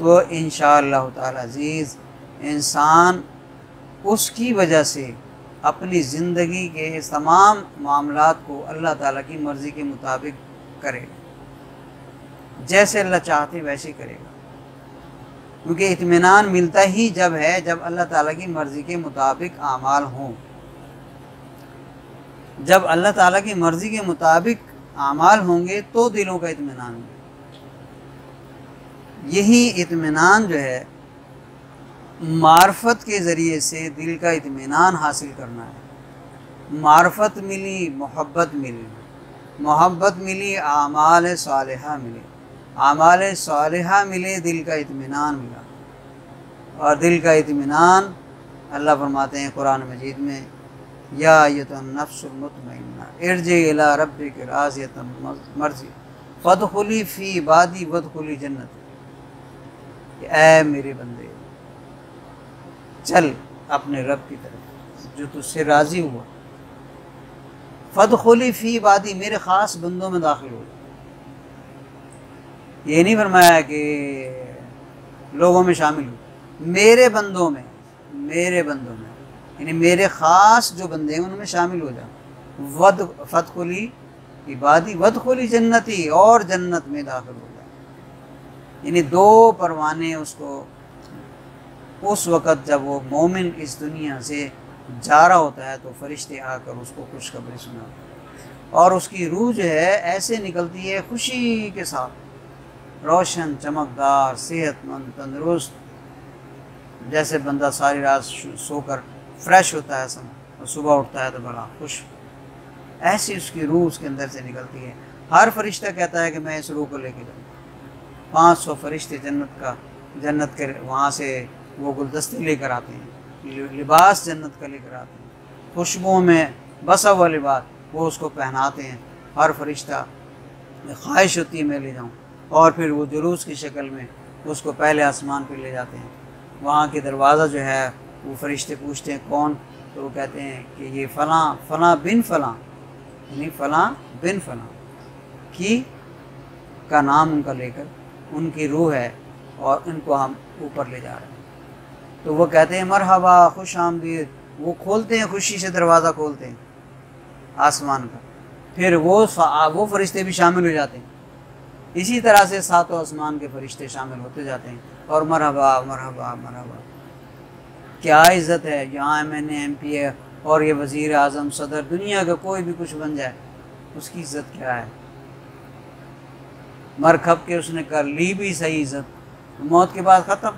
तो इंशाअल्लाह ताला अज़ीज़ इंसान उसकी वजह से अपनी ज़िंदगी के तमाम मामलात को अल्लाह ताला की मर्ज़ी के मुताबिक करेगा, जैसे अल्लाह चाहते वैसे ही करेगा। क्योंकि इत्मीनान मिलता ही जब है जब अल्लाह ताला की मर्ज़ी के मुताबिक आमाल हों। जब अल्लाह ताला की मर्ज़ी के मुताबिक आमाल होंगे तो दिलों का इत्मीनान होगा। यही इत्मीनान जो है मार्फत के ज़रिए से दिल का इत्मीनान हासिल करना है। मार्फत मिली, मोहब्बत मिली, मोहब्बत मिली, आमाल सालिहा मिले, आमाल सालिहा मिले, दिल का इत्मीनान मिला। और दिल का इत्मीनान अल्लाह फरमाते हैं कुरान मजीद में, या अय्युहन नफ्सुल मुतमइन्ना इरजी इला रब्बिक राज़ियतन मर्ज़िया फदखुली फ़ी इबादी वदखुली जन्नती। ऐ मेरे बंदे, चल अपने रब की तरफ जो तुझसे राज़ी हुआ, फदखुली फ़ी इबादी, मेरे ख़ास बंदों में दाखिल हो। ये नहीं फरमाया कि लोगों में शामिल हो, मेरे बंदों में, मेरे बंदों में, यानी मेरे ख़ास जो बंदे हैं उनमें शामिल हो जाओ। फदखुली इबादी वदखुली जन्नती, और जन्नत में दाखिल हो जाए। यानी दो परवाने उसको उस वक़्त जब वो मोमिन इस दुनिया से जा रहा होता है तो फरिश्ते आकर उसको खुशखबरी सुनाते, और उसकी रूह जो है ऐसे निकलती है खुशी के साथ, रोशन, चमकदार, सेहतमंद, तंदुरुस्त, जैसे बंदा सारी रात सोकर फ्रेश होता है और सुबह उठता है तो बड़ा खुश। ऐसी उसकी रूह उसके अंदर से निकलती है। हर फरिश्ता कहता है कि मैं इस रूह को लेके जाऊँ। 500 फरिश्ते जन्नत के वहाँ से वो गुलदस्ते लेकर आते हैं, लिबास जन्नत का लेकर आते हैं, खुशबुओं में बसा हुआ लिबास वो उसको पहनाते हैं। हर फरिश्ता ख्वाहिश होती है मैं ले जाऊँ, और फिर वो जुलूस की शक्ल में उसको पहले आसमान पर ले जाते हैं। वहाँ के दरवाज़ा जो है वो फरिश्ते पूछते हैं कौन, तो वो कहते हैं कि ये फ़लाँ फ़लाँ बिन फ़लाँ, यानी फ़लाँ बिन फ़लाँ की का नाम उनका लेकर उनकी रूह है और इनको हम ऊपर ले जा रहे हैं। तो वो कहते हैं मरहबा, खुश आमदीद। वो खोलते हैं, खुशी से दरवाज़ा खोलते हैं आसमान का। फिर वो फरिश्ते भी शामिल हो जाते हैं इसी तरह से सातों आसमान के फरिश्ते शामिल होते जाते हैं और मरहबा मरहबा मरहबा। क्या इज़्ज़त है, यहाँ MNA MP है और ये वज़ीर आज़म सदर दुनिया का कोई भी कुछ बन जाए, उसकी इज़्ज़त क्या है। मर खप के उसने कर ली भी सही इज़्ज़त, मौत के बाद ख़त्म,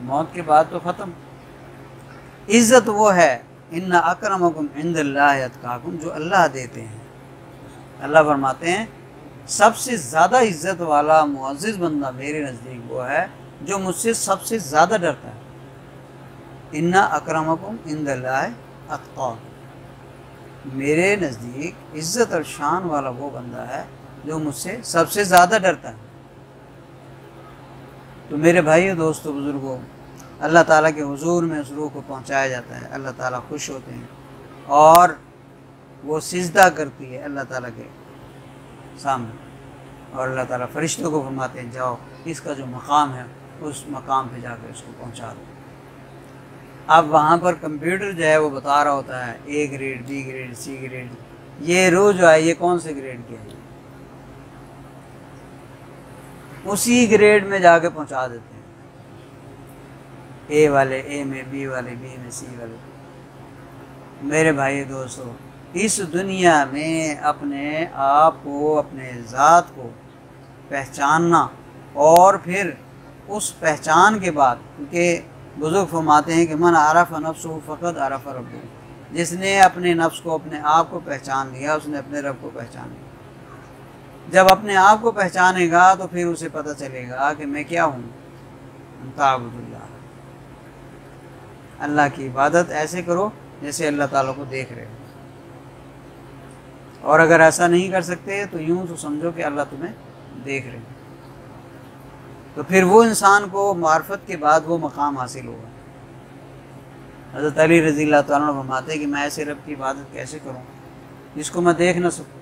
मौत के बाद तो ख़त्म। इज़्ज़त वो है इन्ना अक्रमकुम इंदल्लाहि अत्काकुम, जो अल्लाह देते हैं। अल्लाह फरमाते हैं सबसे ज़्यादा इज़्ज़त वाला मुअज़्ज़िज़ बंदा मेरे नज़दीक वो है जो मुझसे सबसे ज़्यादा डरता है। इन्ना अक्रमकुम इंदल्लाहि अत्काकुम, मेरे नज़दीक इज़्ज़त और शान वाला वो बंदा है जो मुझसे सबसे ज़्यादा डरता है। तो मेरे भाइयों, दोस्तों, बुज़ुर्गों, अल्लाह ताला के हुजूर में उस रूह को पहुँचाया जाता है। अल्लाह ताला खुश होते हैं और वो सिजदा करती है अल्लाह ताला के सामने, और अल्लाह ताला फरिश्तों को फरमाते हैं जाओ इसका जो मकाम है उस मकाम पे जाकर इसको पहुँचा दो। अब वहाँ पर कंप्यूटर जो है वो बता रहा होता है A grade, B grade, C grade, ये रूह जो है ये कौन से ग्रेड के है, उसी ग्रेड में जाके पहुँचा देते हैं। A वाले A में, B वाले B में, C वाले। मेरे भाई दोस्तों, इस दुनिया में अपने आप को, अपने ज़ात को पहचानना और फिर उस पहचान के बाद, क्योंकि बुज़ुर्ग फरमाते हैं कि मन आरफ़ नफ्सहु फ़क़द आरफ़ रब्बहु, जिसने अपने नफ्स को, अपने आप को पहचान लिया उसने अपने रब को पहचान लिया। जब अपने आप को पहचानेगा तो फिर उसे पता चलेगा कि मैं क्या हूँ। ताबुदुल्लाह, अल्लाह की इबादत ऐसे करो जैसे अल्लाह ताला को देख रहे हो, और अगर ऐसा नहीं कर सकते तो यूँ तो समझो कि अल्लाह तुम्हें देख रहे हैं। तो फिर वो इंसान को मार्फत के बाद वो मकाम हासिल होगा। हज़रत अली रज़ियल्लाहु तआला अन्हु फरमाते हैं कि मैं ऐसे रब की इबादत कैसे करूँ जिसको मैं देख ना सकूँ,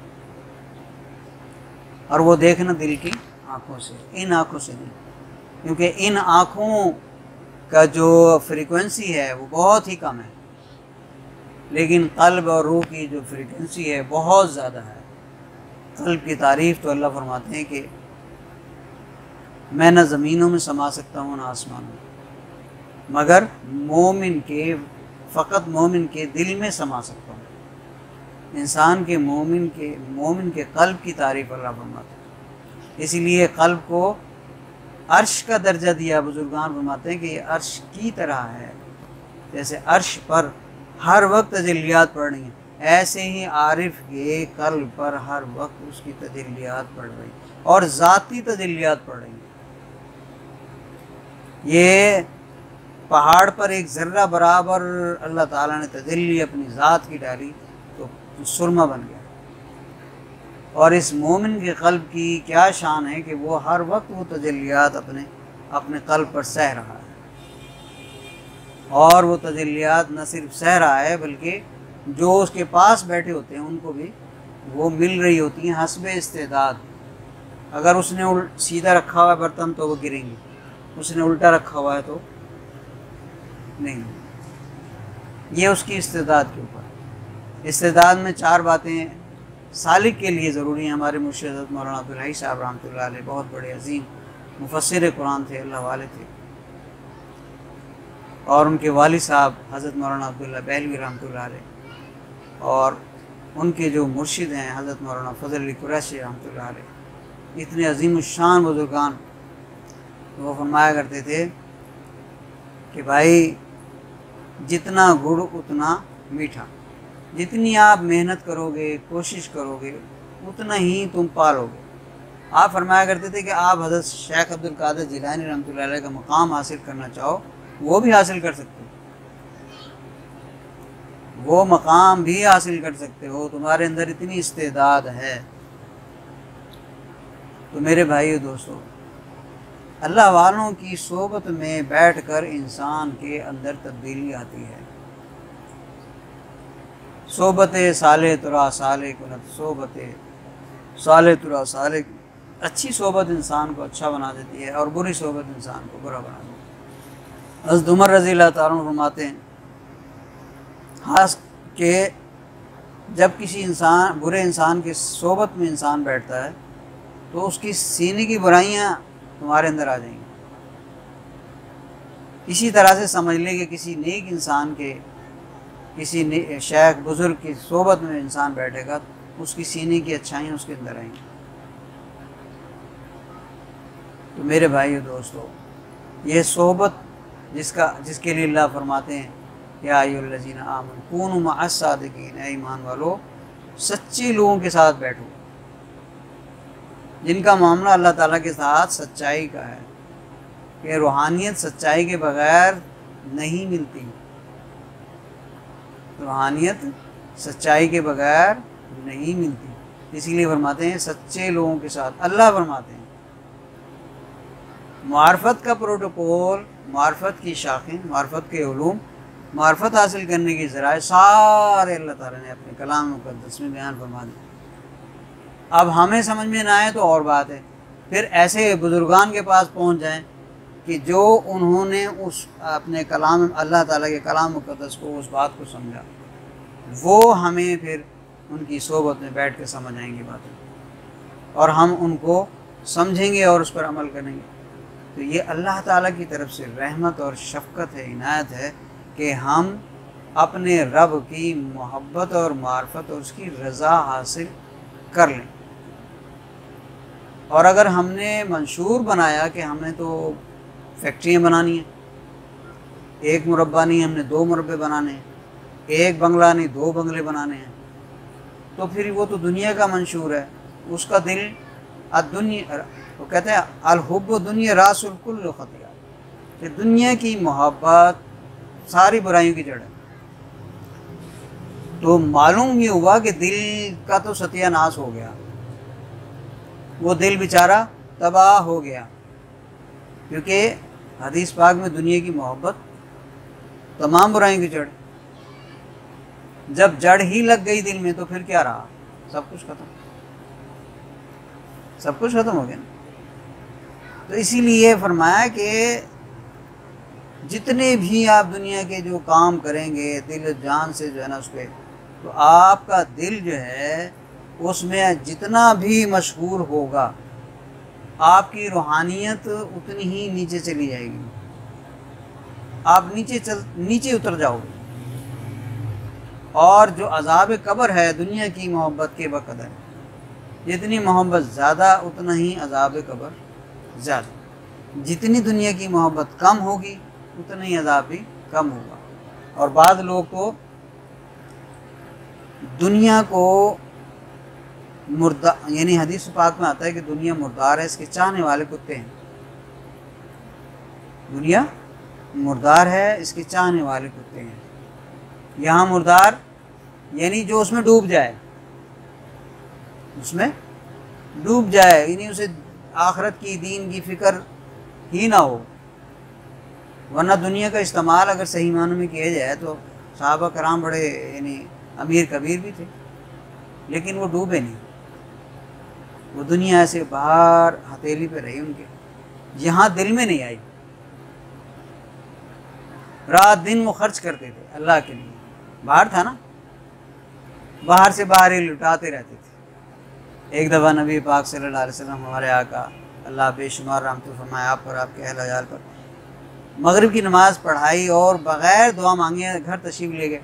और वो देखना दिल की आँखों से, इन आँखों से नहीं, क्योंकि इन आँखों का जो फ्रीक्वेंसी है वो बहुत ही कम है, लेकिन क़ल्ब और रूह की जो फ्रीक्वेंसी है बहुत ज़्यादा है। क़ल्ब की तारीफ़ तो अल्लाह फरमाते हैं कि मैं न ज़मीनों में समा सकता हूँ न आसमानों में, मगर मोमिन के, फ़कत मोमिन के दिल में समा सकता हूँ। इंसान के मोमिन के क़ल्ब की तारीफ़ अल्लाह फरमाते हैं। इसीलिए क़ल्ब को अर्श का दर्जा दिया। बुजुर्गान फरमाते हैं कि ये अर्श की तरह है, जैसे अर्श पर हर वक्त तजल्लियात पड़ रही हैं, ऐसे ही आरिफ के क़ल्ब पर हर वक्त उसकी तजल्लियात पड़ रही और ज़ाती तजल्लियात पड़ रही हैं। ये पहाड़ पर एक ज़र्रा बराबर अल्लाह ताला ने तजल्ली अपनी ज़ात की डाली तो सुरमा बन गया। और इस मोमिन के क़ल्ब की क्या शान है कि वो हर वक्त वो तजल्लियात अपने क़ल्ब पर सह रहा है, और वो तजल्लियात न सिर्फ सह रहा है बल्कि जो उसके पास बैठे होते हैं उनको भी वो मिल रही होती हैं हस्बे इस्तेदाद। अगर उसने सीधा रखा हुआ है बर्तन तो वो गिरेंगे, उसने उल्टा रखा हुआ है तो नहीं। ये उसकी इस्तेदाद के ऊपर। इस्तेदाद में 4 बातें सालिक के लिए ज़रूरी हैं। हमारे मुर्शिद हज़रत मौलाना अब्दुल हई साहब रहमतुल्लाह अलैह बहुत बड़े अजीम मुफस्सिर कुरान थे, अल्लाह वाले थे, और उनके वालिद साहब हज़रत मौलाना अब्दुल्ला बहलवी रहमतुल्लाह अलैह, और उनके जो मुर्शिद हैं हज़रत मौलाना फज़ल अली कुरैशी रहमतुल्लाह अलैह, इतने अजीम शान बुजुर्गान, वो फरमाया करते थे कि भाई जितना गुड़ उतना मीठा, जितनी आप मेहनत करोगे, कोशिश करोगे, उतना ही तुम पालोगे। आप फरमाया करते थे कि आप हज़रत शेख अब्दुल कादिर जिलानी रहमतुल्लाह अलैह का मकाम हासिल करना चाहो वो भी हासिल कर सकते हो, वो मकाम भी हासिल कर सकते हो, तुम्हारे अंदर इतनी इस्तेदाद है। तो मेरे भाइयों दोस्तों, अल्लाह वालों की सोबत में बैठकर इंसान के अंदर तब्दीली आती है। सोबत साले तुरा साले कुनत, सोबत साले तुरा साले, अच्छी सोबत इंसान को अच्छा बना देती है और बुरी सोबत इंसान को बुरा बना देती है। हज़रत उमर रज़ियल्लाहु ताला अन्हु फरमाते हैं, खास के जब किसी इंसान, बुरे इंसान की सोबत में इंसान बैठता है तो उसकी सीने की बुराइयां तुम्हारे अंदर आ जाएंगी। इसी तरह से समझ ले कि किसी नेक इंसान के, किसी शेख बुजुर्ग की सोबत में इंसान बैठेगा तो उसकी सीने की अच्छाइयाँ उसके अंदर आएंगी। तो मेरे भाइयों दोस्तों, ये सोबत जिसके लिए अल्लाह फरमाते हैं या अय्युहल्लज़ीना आमनू कूनू मअस सादिकीन, ऐ ईमान वालों सच्चे लोगों के साथ बैठो, जिनका मामला अल्लाह ताला के साथ सच्चाई का है। कि रूहानियत सच्चाई के बगैर नहीं मिलती, रूहानियत सच्चाई के बगैर नहीं मिलती। इसीलिए फरमाते हैं सच्चे लोगों के साथ। अल्लाह फरमाते हैं मार्फत का प्रोटोकॉल, मार्फत की शाखें, मार्फत के उलूम, मार्फत हासिल करने के ज़राए सारे अल्लाह ताला ने अपने कलाम मुक़द्दस में बयान फरमा दिए। अब हमें समझ में ना आए तो और बात है, फिर ऐसे बुजुर्गान के पास पहुंच जाएं कि जो उन्होंने उस अपने कलाम अल्लाह ताला के कलाम मुक़द्दस को, उस बात को समझा, वो हमें फिर उनकी सोबत में बैठ के समझ आएंगी बातें और हम उनको समझेंगे और उस पर अमल करेंगे। तो ये अल्लाह ताला की तरफ से रहमत और शफ़क़त है, इनायत है कि हम अपने रब की मोहब्बत और मार्फत और उसकी रज़ा हासिल कर लें। और अगर हमने मंशूर बनाया कि हमने तो फैक्ट्रियाँ बनानी हैं, एक मुरब्बा नहीं हमने 2 मुरब्बे बनाने हैं, एक बंगला नहीं 2 बंगले बनाने हैं, तो फिर वो तो दुनिया का मंशूर है। उसका दिल दुनिया, वो कहते हैं अल-हुब्बु दुनिया रासुल कुल्लि खतिया, कि दुनिया की मोहब्बत सारी बुराइयों की जड़ है। तो मालूम ये हुआ कि दिल का तो सत्यानाश हो गया, वो दिल बेचारा तबाह हो गया, क्योंकि हदीस पाक में दुनिया की मोहब्बत तमाम बुराइयों की जड़। जब जड़ ही लग गई दिल में तो फिर क्या रहा? सब कुछ खत्म, सब कुछ खत्म हो गया ना। तो इसीलिए फरमाया कि जितने भी आप दुनिया के जो काम करेंगे दिल जान से जो है ना उस पर, तो आपका दिल जो है उसमें जितना भी मशहूर होगा आपकी रूहानियत उतनी ही नीचे चली जाएगी, आप नीचे उतर जाओगे। और जो अज़ाब कब्र है दुनिया की मोहब्बत के बकदर, जितनी मोहब्बत ज़्यादा उतना ही अज़ाब कब्र ज़्यादा। जितनी दुनिया की मोहब्बत कम होगी उतना ही अज़ाब भी कम होगा। और बाद लोग तो दुनिया को मुर्दा, यानी हदीस पाक में आता है कि दुनिया मुर्दार है, इसके चाहने वाले कुत्ते हैं। दुनिया मुर्दार है, इसके चाहने वाले कुत्ते हैं। यहाँ मुर्दार यानी जो उसमें डूब जाए, उसमें डूब जाए, यानी उसे आखिरत की दीन की फ़िक्र ही ना हो। वरना दुनिया का इस्तेमाल अगर सही मानों में किया जाए तो सहाबा कराम बड़े यानी अमीर कबीर भी थे, लेकिन वो डूबे नहीं। वो दुनिया ऐसे बाहर हथेली पे रही उनके, यहाँ दिल में नहीं आई। रात दिन वो खर्च करते थे अल्लाह के लिए, बाहर था ना, बाहर से बाहर ही लुटाते रहते थे। एक दफ़ा नबी पाक सल्लल्लाहु अलैहि वसल्लम हमारे आका अल्लाह बेशुमार रहमत फरमाए आप पर, आपके अहल अयाल पर, मगरिब की नमाज़ पढ़ाई और बग़ैर दुआ मांगे घर तशरीफ़ ले गए।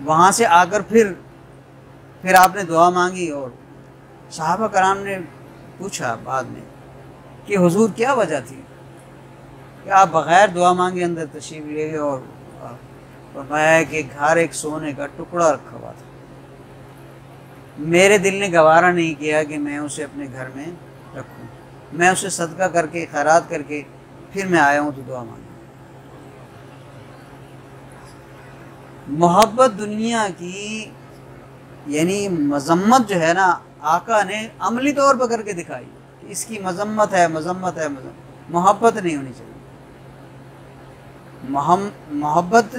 वहाँ से आकर फिर आपने दुआ मांगी और सहाबा कराम ने पूछा बाद में कि हुजूर क्या वजह थी कि आप बग़ैर दुआ मांगे अंदर तशरीफ़ ले गए। और फरमाया कि घर एक सोने का टुकड़ा रखा हुआ था, मेरे दिल ने गवारा नहीं किया कि मैं उसे अपने घर में रखूं, मैं उसे सदका करके खैरात करके फिर मैं आया हूँ तो दुआ मांगी। मोहब्बत दुनिया की यानी मजम्मत जो है ना, आका ने अमली तौर पर करके दिखाई कि इसकी मजम्मत है, मजम्मत है, मोहब्बत नहीं होनी चाहिए। मोहब्बत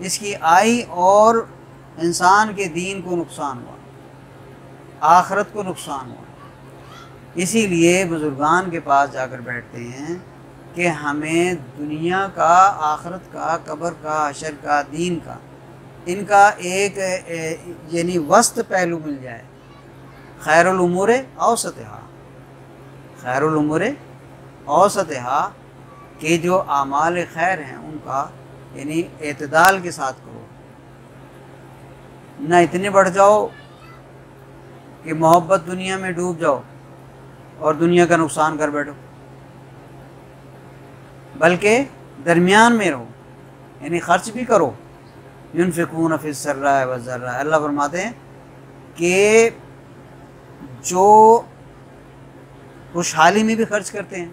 इसकी आई और इंसान के दीन को नुकसान हुआ, आखिरत को नुकसान हुआ। इसीलिए बुजुर्गान के पास जाकर बैठते हैं कि हमें दुनिया का, आखिरत का, कब्र का, हशर का, दीन का, इनका एक यानी वस्त पहलू मिल जाए, खैरुल उमूर औसतहा, खैरुल उमूर औसतहा के जो आमाल खैर हैं उनका यानी एतदाल के साथ करो, ना इतने बढ़ जाओ कि मोहब्बत दुनिया में डूब जाओ और दुनिया का नुकसान कर बैठो, बल्कि दरमियान में रहो, यानी ख़र्च भी करो। युनफ़िक़ून फ़िस सर्राए व ज़र्राए, अल्लाह फरमाते हैं कि जो खुशहाली में भी खर्च करते हैं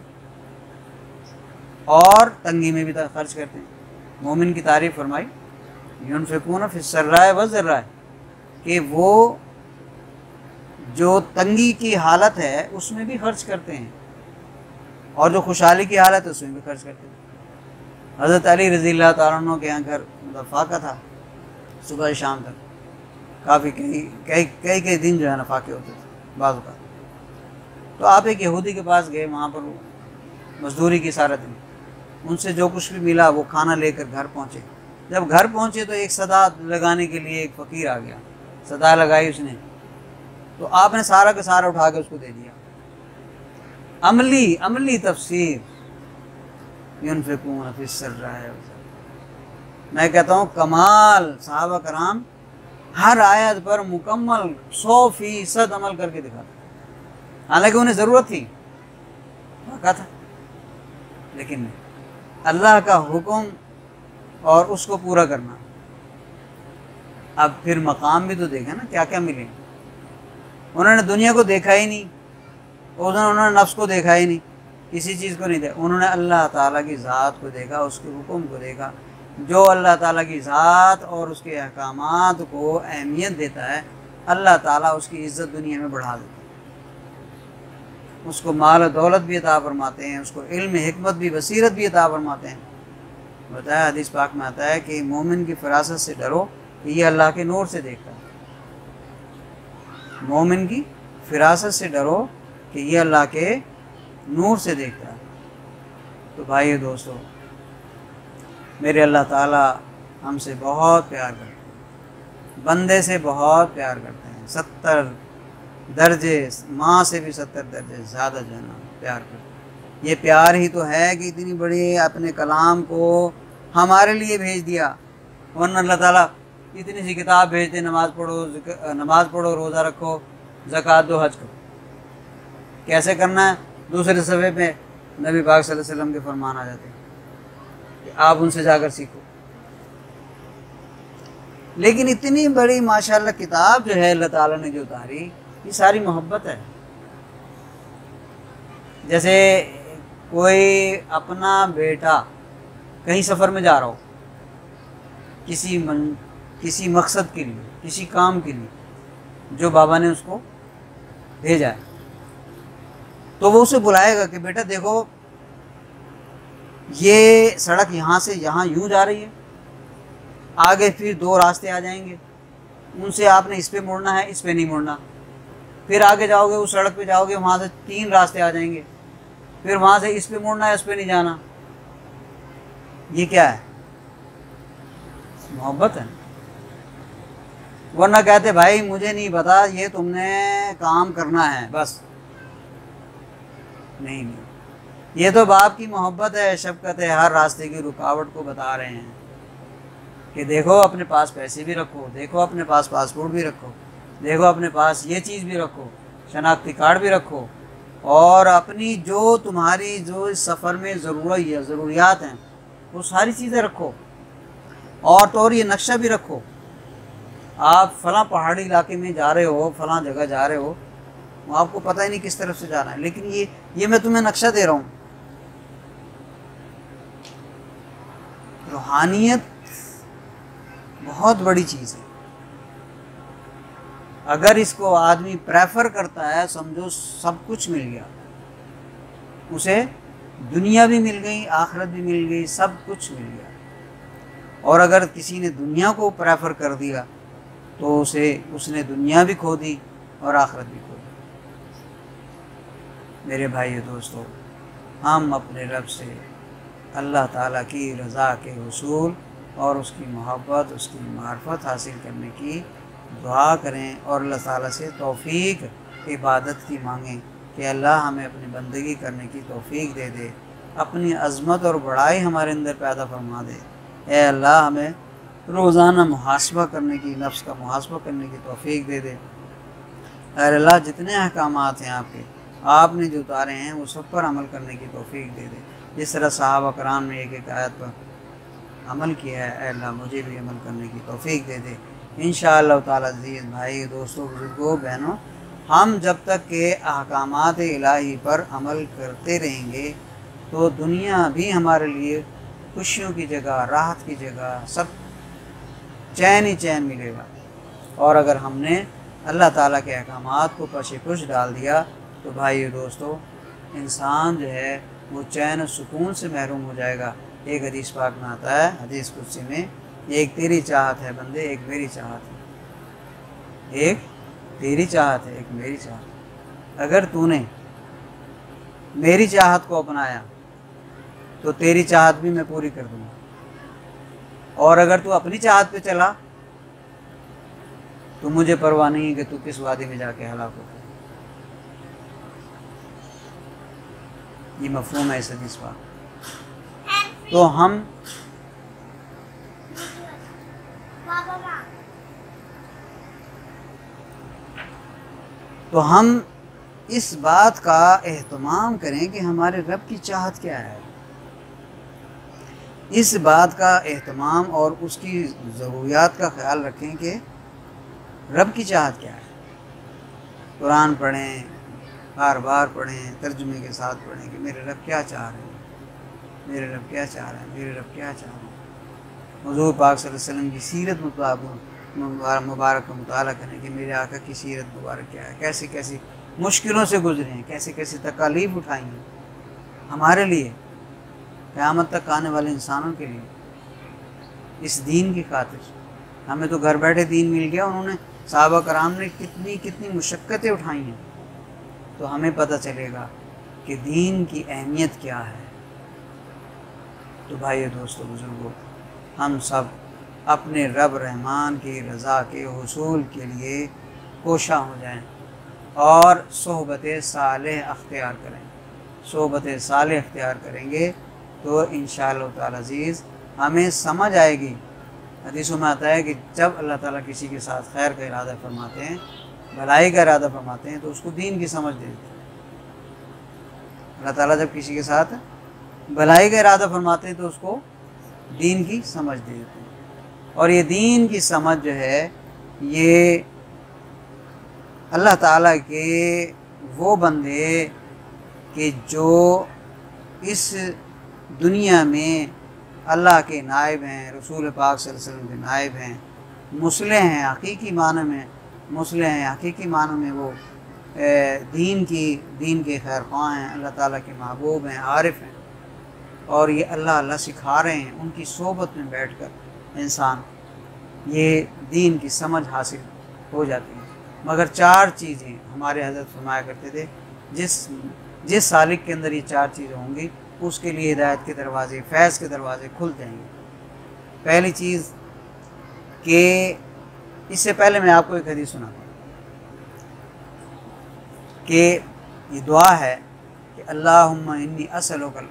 और तंगी में भी खर्च करते हैं। मोमिन की तारीफ़ फरमाई युनफ़िक़ून फ़िस सर्राए व ज़र्राए, कि वो जो तंगी की हालत है उसमें भी खर्च करते हैं और जो खुशहाली की हालत है उसमें भी खर्च करते हैं। हज़रत अली रज़ियल्लाहु तआला अन्हु के यहाँ घर फाका था, सुबह शाम तक काफ़ी कई दिन जो है ना फाके होते थे बाज़ का। तो आप एक यहूदी के पास गए, वहाँ पर मजदूरी की सारा दिन, उनसे जो कुछ भी मिला वो खाना लेकर घर पहुँचे। जब घर पहुँचे तो एक सदा लगाने के लिए एक फ़कीर आ गया, सदा लगाई उसने, तो आपने सारा का सारा उठा के उसको दे दिया। अमली तफसीर युनफ़िक़ून फ़िस सर्राए। मैं कहता हूँ कमाल, सहाबा कराम हर आयत पर मुकम्मल 100% अमल करके दिखाते, हालांकि उन्हें ज़रूरत थी, मौका था, लेकिन अल्लाह का हुक्म और उसको पूरा करना। अब फिर मकाम भी तो देखा ना क्या क्या मिले। उन्होंने दुनिया को देखा ही नहीं, उन्होंने नफ्स को देखा ही नहीं, किसी चीज़ को नहीं देखा। उन्होंने अल्लाह ताला की ज़ात को देखा, उसके हुक्म को देखा। जो अल्लाह ताला की ज़ात और उसके अहकामात को अहमियत देता है, अल्लाह ताला उसकी इज़्ज़त दुनिया में बढ़ा देता है, उसको माल दौलत भी अता फरमाते हैं, उसको इल्म हिकमत भी, बसीरत भी अता फरमाते हैं। बताया हदीस पाक में आता है कि मोमिन की फरासत से डरो कि ये अल्लाह के नूर से देखता है। मोमिन की फिरासत से डरो कि ये अल्लाह के नूर से देखता है। तो भाई दोस्तों, मेरे अल्लाह ताला हमसे बहुत प्यार करते हैं, बंदे से बहुत प्यार करते हैं। 70 दर्जे, माँ से भी 70 दर्जे ज़्यादा जो है ना प्यार करते हैं। ये प्यार ही तो है कि इतनी बड़ी अपने कलाम को हमारे लिए भेज दिया, वरना अल्लाह ताला इतनी सी किताब भेजते, नमाज़ पढ़ो, रोज़ा रखो, ज़कात दो, हज करो। कैसे करना है? दूसरे सफ़े पे नबी पाक सल्लल्लाहु अलैहि वसल्लम के फरमान आ जाते हैं कि आप उनसे जाकर सीखो। लेकिन इतनी बड़ी माशाअल्लाह किताब जो है अल्लाह ताला ने जो उतारी, ये सारी मोहब्बत है। जैसे कोई अपना बेटा कहीं सफ़र में जा रहा हो, किसी मकसद के लिए, किसी काम के लिए जो बाबा ने उसको भेजा है, तो वो उसे बुलाएगा कि बेटा देखो ये सड़क यहाँ से यहाँ यूँ जा रही है, आगे फिर 2 रास्ते आ जाएंगे, उनसे आपने इस पे मुड़ना है, इस पे नहीं मुड़ना। फिर आगे जाओगे, उस सड़क पे जाओगे, वहाँ से 3 रास्ते आ जाएंगे, फिर वहाँ से इस पे मुड़ना है, इस पे नहीं जाना। ये क्या है? मोहब्बत है। वरना कहते भाई मुझे नहीं पता, ये तुमने काम करना है बस। नहीं, ये तो बाप की मोहब्बत है, शफकत है, हर रास्ते की रुकावट को बता रहे हैं कि देखो अपने पास पैसे भी रखो, देखो अपने पास पासपोर्ट भी रखो, देखो अपने पास ये चीज़ भी रखो, शनाख्ती कार्ड भी रखो, और अपनी जो तुम्हारी जो इस सफ़र में ज़रूरियात हैं वो सारी चीज़ें रखो, और ये नक्शा भी रखो। आप फ़लाँ पहाड़ी इलाके में जा रहे हो, फ़लाँ जगह जा रहे हो, वो आपको पता ही नहीं किस तरफ से जाना है, लेकिन ये मैं तुम्हें नक्शा दे रहा हूँ। रूहानियत बहुत बड़ी चीज़ है। अगर इसको आदमी प्रेफर करता है, समझो सब कुछ मिल गया उसे, दुनिया भी मिल गई, आखिरत भी मिल गई, सब कुछ मिल गया। और अगर किसी ने दुनिया को प्रेफर कर दिया तो उसने दुनिया भी खो दी और आखिरत भी खो दी। मेरे भाइयों दोस्तों, हम अपने रब से अल्लाह ताला की रज़ा के हुसूल और उसकी मोहब्बत, उसकी मार्फत हासिल करने की दुआ करें और अल्लाह ताला से तौफीक इबादत की मांगें कि अल्लाह हमें अपनी बंदगी करने की तौफीक दे दे, अपनी अज़मत और बड़ाई हमारे अंदर पैदा फरमा दे। ए अल्लाह हमें रोज़ाना मुहासबा करने की, नफ्स का मुहासबा करने की तौफीक दे दे। और अल्लाह जितने अहकामात हैं आपने जो उतारे हैं वो सब पर अमल करने की तौफीक दे दे। जिस तरह सहाबा कराम ने एक एक आयत पर अमल किया है, अल्लाह मुझे भी अमल करने की तौफीक दे दे इंशाअल्लाह ताला। अज़ीज़ भाई, दोस्तों, बुज़ुर्गों, बहनों, हम जब तक के अहकामात इलाही पर अमल करते रहेंगे तो दुनिया भी हमारे लिए खुशियों की जगह, राहत की जगह, सब चैन ही चैन मिलेगा। और अगर हमने अल्लाह ताला के अहकामात को पशे-पुश डाल दिया तो भाई दोस्तों, इंसान जो है वो चैन और सुकून से महरूम हो जाएगा। एक हदीस पाक में आता है, हदीस कुदसी में, एक तेरी चाहत है बंदे, एक मेरी चाहत है। एक तेरी चाहत है, एक मेरी चाहत। अगर तूने मेरी चाहत को अपनाया तो तेरी चाहत भी मैं पूरी कर दूंगा, और अगर तू अपनी चाहत पे चला तो मुझे परवाह नहीं है कि तू किस वादी में जाके हलाक हो। ये मफहूम है इस हदीस का। तो हम इस बात का एहतमाम करें कि हमारे रब की चाहत क्या है। इस बात का एहतमाम और उसकी ज़रूरियात का ख्याल रखें कि रब की चाहत क्या है। कुरान पढ़ें, बार बार पढ़ें, तर्जुमे के साथ पढ़ें कि मेरे रब क्या चाह रहे हैं, मेरे रब क्या चाह रहे हैं, मेरे रब क्या चाह रहे हैं। हुज़ूर पाक सल्लल्लाहु अलैहि वसल्लम की सीरत मुबारक का मुताला करें कि मेरे आका की सीरत मुबारक क्या है, कैसी कैसी मुश्किलों से गुजरे हैं, कैसी कैसी तकालीफ उठाई हैं हमारे लिए, क़यामत तक आने वाले इंसानों के लिए, इस दीन की खातिर। हमें तो घर बैठे दीन मिल गया, उन्होंने सहाबा कराम ने कितनी कितनी मुशक्क़तें उठाई हैं। तो हमें पता चलेगा कि दीन की अहमियत क्या है। तो भाइयों, दोस्तों, बुज़ुर्गों, हम सब अपने रब रहमान की रज़ा के हुसूल के लिए कोशा हो जाएं और सोहबत सालेह अख्तियार करें। सोहबत सालेह अख्तियार करेंगे तो इंशाअल्लाह ताला अज़ीज़ हमें समझ आएगी। हदीसों में आता है कि जब अल्लाह ताला किसी के साथ खैर का इरादा फरमाते हैं, भलाई का इरादा फरमाते हैं, तो उसको दीन की समझ दे देते हैं। अल्लाह ताला जब किसी के साथ भलाई का इरादा फरमाते हैं तो उसको दीन की समझ दे देते हैं। और ये दीन की समझ जो है, ये अल्लाह ताला के वो बंदे कि जो इस दुनिया में अल्लाह के नायब हैं, रसूल पाक सल्लल्लाहु अलैहि वसल्लम के नायब हैं, मुस्लिह हैं हकीकी माने में, मुस्लिह हैं हकीकी मानों में, वो दीन के खैर ख्वाह हैं, अल्लाह ताला के महबूब हैं, आरिफ हैं, और ये अल्लाह अल्लाह सिखा रहे हैं। उनकी सोबत में बैठकर इंसान ये दीन की समझ हासिल हो जाती है। मगर 4 चीज़ें हमारे हज़रत फरमाया करते थे, जिस सालिक के अंदर ये 4 चीज़ें होंगी उसके लिए हिदायत के दरवाज़े, फैज़ के दरवाज़े खुल जाएंगे। पहली चीज़ कि इससे पहले मैं आपको एक हदीस सुनाता हूँ कि ये दुआ है कि अल्लाहुम्मा इन्नी असअलुका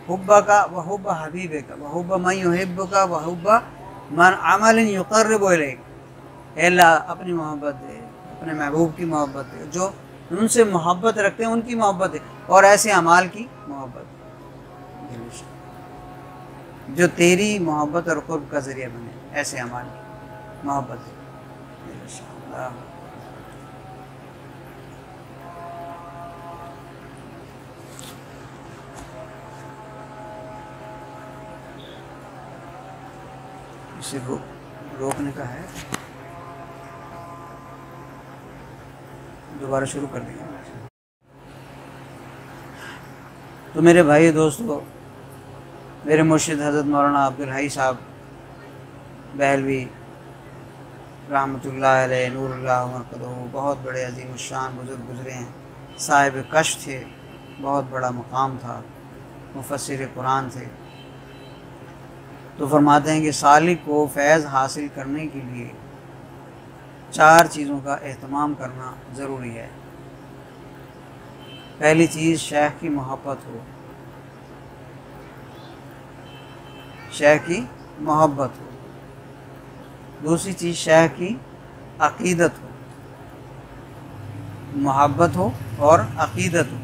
हुब्बका व हुब्ब हबीबिका व हुब्ब मन युहिब्बुका व हुब्ब मन अमलिन युक़र्रिबु इलैक। अल्लाह अपनी मोहब्बत दे, अपने महबूब की मोहब्बत दे, जो उनसे मोहब्बत रखते हैं उनकी मोहब्बत दे, और ऐसे अमाल की मोहब्बत दे जो तेरी मोहब्बत और क़ुर्ब का ज़रिया बने, ऐसे अमाल की मोहब्बत दे। इसे रोकने का है, दोबारा शुरू कर देंगे। तो मेरे भाई दोस्तों, मेरे मुर्शिद हज़रत मौलाना अब्दुल हई साहब बहलवी रहमतुल्लाह अलैह नूरुल्लाह मरकज़हू बहुत बड़े अज़ीम शान बुज़ुर्ग गुज़रे हैं। साहिब कश थे, बहुत बड़ा मकाम था, मुफस्सिर कुरान थे। तो फरमाते हैं कि सालिक को फैज़ हासिल करने के लिए 4 चीज़ों का एहतमाम करना ज़रूरी है। पहली चीज़ शेख की मोहब्बत हो, शेख की मोहब्बत हो। दूसरी चीज़ शेख की अक़ीदत हो, मोहब्बत हो और अक़ीदत हो।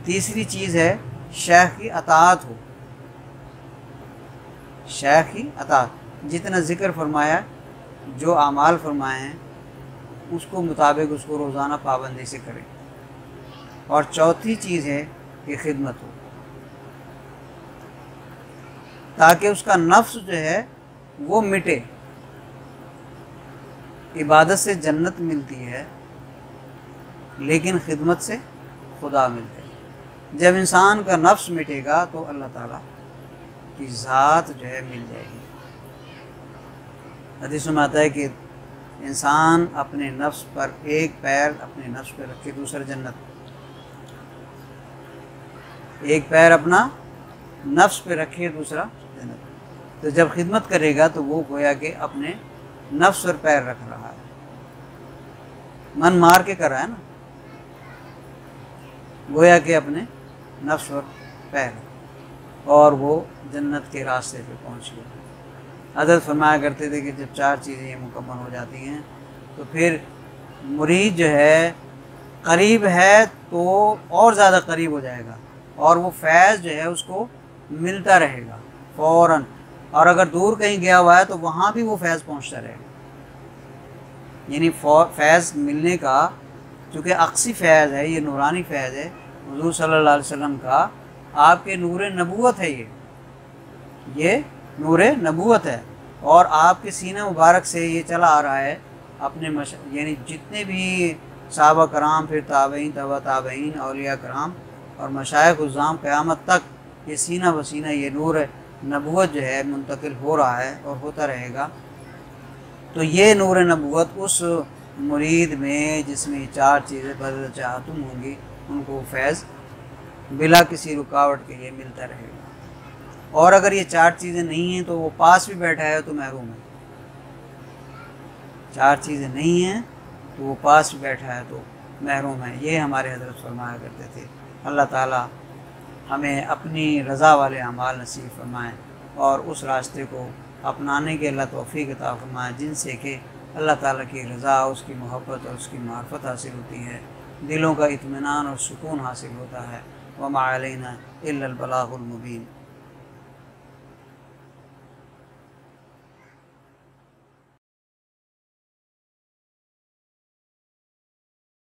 तीसरी चीज़ है शेख की अताअत हो, शेख की अताअत, जितना ज़िक्र फरमाया, जो आमाल फरमाए हैं उसको मुताबिक उसको रोज़ाना पाबंदी से करें। और चौथी चीज़ है कि खिदमत हो, ताकि उसका नफ्स जो है वो मिटे। इबादत से जन्नत मिलती है लेकिन खिदमत से खुदा मिलते हैं। जब इंसान का नफ्स मिटेगा तो अल्लाह ताला की ज़ात जो है मिल जाएगी। हदीस में आता है कि इंसान अपने नफ्स पर एक पैर अपने नफ्स पर रखे दूसरा जन्नत, एक पैर अपना नफ्स पे रखे दूसरा जन्नत। तो जब खिदमत करेगा तो वो गोया कि अपने नफ्स पर पैर रख रहा है, मन मार के कर रहा है ना, गोया कि अपने नफ्स पर पैर, और वो जन्नत के रास्ते पे पहुंच गया। हज़रत फरमाया करते थे कि जब 4 चीज़ें ये मुकम्मल हो जाती हैं तो फिर मुरीद जो है करीब है तो और ज़्यादा करीब हो जाएगा, और वो फैज़ जो है उसको मिलता रहेगा फ़ौरन। और अगर दूर कहीं गया हुआ है तो वहाँ भी वो फैज़ पहुँचता रहेगा। यानी फैज़ मिलने का, चूँकि अक्सी फैज़ है, ये नूरानी फैज़ है हुज़ूर सल्लल्लाहु अलैहि वसल्लम का, आपके नूर नबूवत है, ये नूर नबूवत है, और आपके सीने मुबारक से ये चला आ रहा है अपने यानी जितने भी सहाबा कराम, फिर ताबईन, तबा ताबईन, औलिया कराम और मशाइख उज़्ज़ाम क़यामत तक ये सीना बसीना ये नूर नबूवत जो है मुंतकिल हो रहा है और होता रहेगा। तो ये नूर नबूवत उस मुरीद में जिसमें 4 चीज़ें बदल चाहतुम होंगी, उनको फैज़ बिला किसी रुकावट के ये मिलता रहेगा। और अगर ये 4 चीज़ें नहीं हैं तो वो पास भी बैठा है तो महरूम है। 4 चीज़ें नहीं हैं तो वो पास भी बैठा है तो महरूम है। ये हमारे हज़रत फरमाया करते थे। अल्लाह ताला हमें अपनी रज़ा वाले अमाल नसीब फरमाएँ और उस रास्ते को अपनाने के अल्लाह तौफ़ीक़ अता फरमाए जिनसे कि अल्लाह ताला की रज़ा, उसकी मोहब्बत और उसकी मार्फत हासिल होती है, दिलों का इत्मीनान और सुकून हासिल होता है। वमा अलैना इल्लल बलागुल मुबीन।